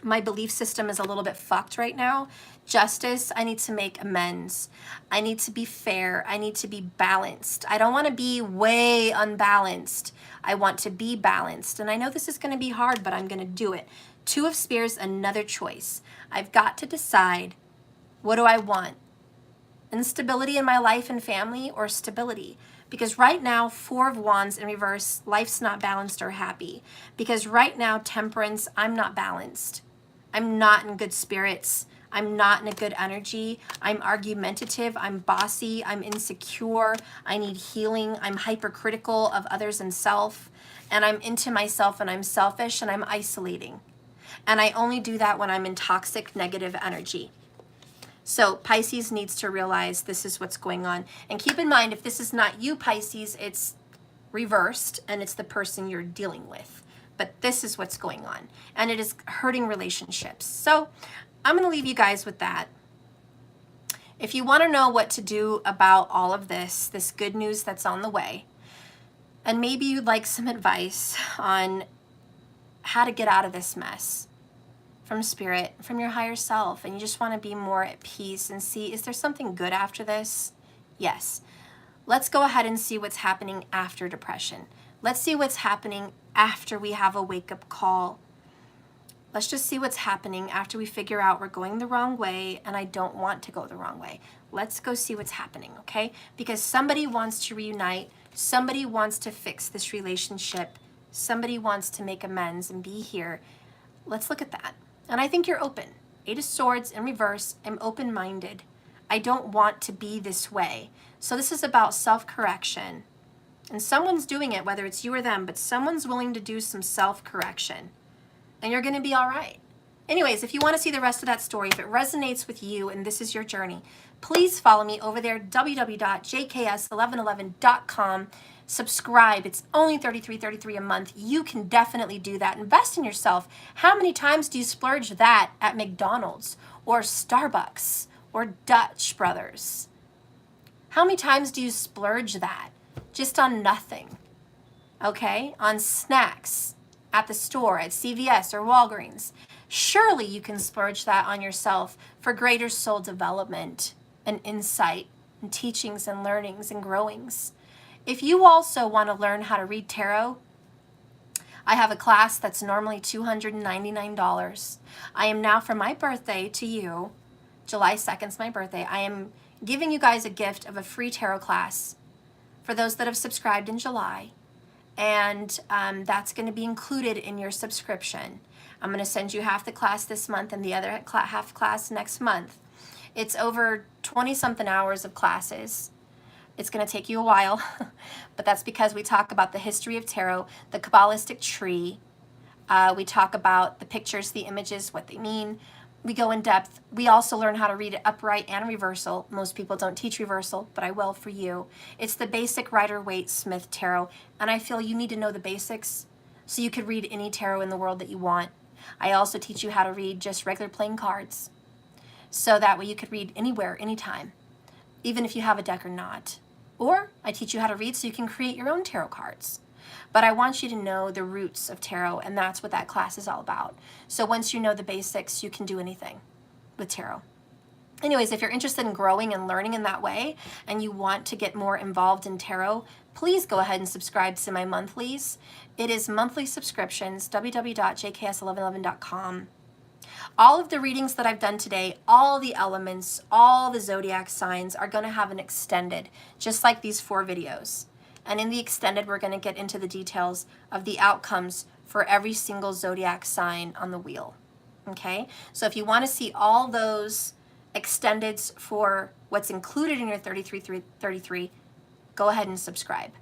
My belief system is a little bit fucked right now. Justice, I need to make amends. I need to be fair. I need to be balanced. I don't want to be way unbalanced. I want to be balanced. And I know this is going to be hard, but I'm going to do it. 2 of Spears, another choice. I've got to decide, what do I want? Instability in my life and family, or stability? Because right now, 4 of Wands in reverse, life's not balanced or happy. Because right now, Temperance, I'm not balanced. I'm not in good spirits. I'm not in a good energy. I'm argumentative. I'm bossy. I'm insecure. I need healing. I'm hypercritical of others and self. And I'm into myself, and I'm selfish, and I'm isolating. And I only do that when I'm in toxic, negative energy. So Pisces needs to realize this is what's going on. And keep in mind, if this is not you, Pisces, it's reversed, and it's the person you're dealing with. But this is what's going on. And it is hurting relationships. So I'm going to leave you guys with that. If you want to know what to do about all of this good news that's on the way, and maybe you'd like some advice on how to get out of this mess from spirit, from your higher self, and you just want to be more at peace and see, is there something good after this? Yes. Let's go ahead and see what's happening after depression. Let's see what's happening after we have a wake-up call. Let's just see what's happening after we figure out we're going the wrong way and I don't want to go the wrong way. Let's go see what's happening, okay? Because somebody wants to reunite. Somebody wants to fix this relationship. Somebody wants to make amends and be here. Let's look at that. And I think you're open. 8 of Swords in reverse. I'm open-minded. I don't want to be this way. So this is about self-correction. And someone's doing it, whether it's you or them, but someone's willing to do some self-correction. And you're going to be all right. Anyways, if you want to see the rest of that story, if it resonates with you and this is your journey, please follow me over there, www.jks1111.com. Subscribe. It's only $33.33 a month. You can definitely do that. Invest in yourself. How many times do you splurge that at McDonald's or Starbucks or Dutch Brothers? How many times do you splurge that just on nothing? Okay? On snacks at the store, at CVS or Walgreens. Surely you can splurge that on yourself for greater soul development and insight and teachings and learnings and growings. If you also want to learn how to read tarot, I have a class that's normally $299. I am now, for my birthday to you, July 2nd is my birthday, I am giving you guys a gift of a free tarot class for those that have subscribed in July. And that's going to be included in your subscription. I'm going to send you half the class this month and the other half class next month. It's over 20-something hours of classes. It's going to take you a while, but that's because we talk about the history of tarot, the Kabbalistic tree. We talk about the pictures, the images, what they mean. We go in depth. We also learn how to read it upright and reversal. Most people don't teach reversal, but I will for you. It's the basic Rider-Waite-Smith tarot, and I feel you need to know the basics so you could read any tarot in the world that you want. I also teach you how to read just regular plain cards, so that way you could read anywhere, anytime, even if you have a deck or not. Or I teach you how to read so you can create your own tarot cards. But I want you to know the roots of tarot, and that's what that class is all about. So once you know the basics, you can do anything with tarot. Anyways, if you're interested in growing and learning in that way, and you want to get more involved in tarot, please go ahead and subscribe to my monthlies. It is monthly subscriptions, www.jks1111.com. All of the readings that I've done today, all the elements, all the zodiac signs are going to have an extended, just like these 4 videos. And in the extended, we're going to get into the details of the outcomes for every single zodiac sign on the wheel. Okay? So if you want to see all those extendeds for what's included in your 33, go ahead and subscribe.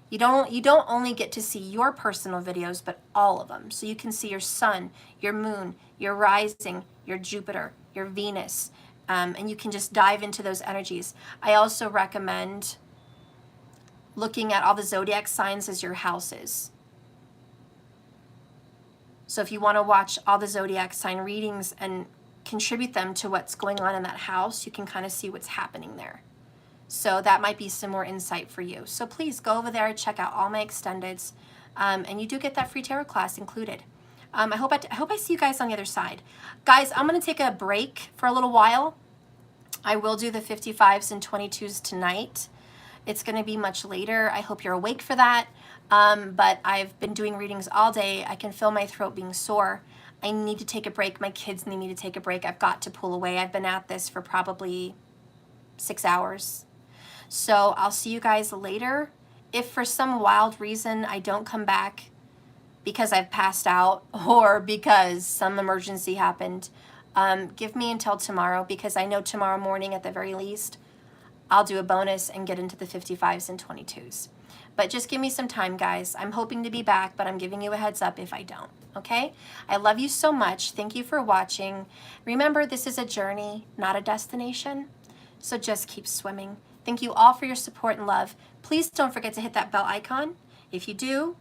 You don't only get to see your personal videos, but all of them. So you can see your sun, your moon, your rising, your Jupiter, your Venus, and you can just dive into those energies. I also recommend looking at all the zodiac signs as your houses. So if you want to watch all the zodiac sign readings and contribute them to what's going on in that house, you can kind of see what's happening there. So that might be some more insight for you. So please go over there, check out all my extendeds, and you do get that free tarot class included. I hope I see you guys on the other side. Guys, I'm going to take a break for a little while. I will do the 55s and 22s tonight. It's going to be much later. I hope you're awake for that. But I've been doing readings all day. I can feel my throat being sore. I need to take a break. My kids need me to take a break. I've got to pull away. I've been at this for probably 6 hours. So I'll see you guys later. If for some wild reason I don't come back because I've passed out or because some emergency happened, give me until tomorrow, because I know tomorrow morning at the very least I'll do a bonus and get into the 55s and 22s. But just give me some time, guys. I'm hoping to be back, but I'm giving you a heads up if I don't, okay? I love you so much. Thank you for watching. Remember, this is a journey, not a destination. So just keep swimming. Thank you all for your support and love. Please don't forget to hit that bell icon. If you do,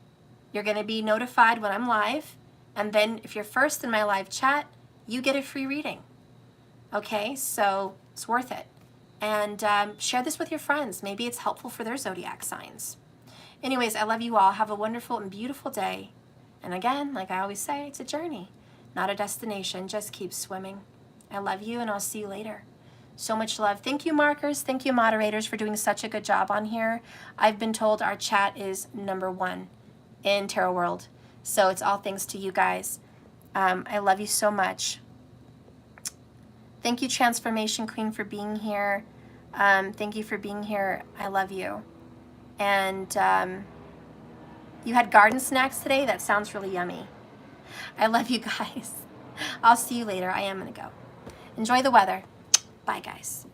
you're going to be notified when I'm live. And then if you're first in my live chat, you get a free reading. Okay, so it's worth it. And share this with your friends. Maybe it's helpful for their zodiac signs. Anyways, I love you all. Have a wonderful and beautiful day. And again, like I always say, it's a journey, not a destination. Just keep swimming. I love you, and I'll see you later. So much love. Thank you, markers. Thank you, moderators, for doing such a good job on here. I've been told our chat is #1 in Tarot World. So it's all thanks to you guys. I love you so much. Thank you, Transformation Queen, for being here. Thank you for being here. I love you. And you had garden snacks today? That sounds really yummy. I love you guys. I'll see you later. I am going to go. Enjoy the weather. Bye, guys.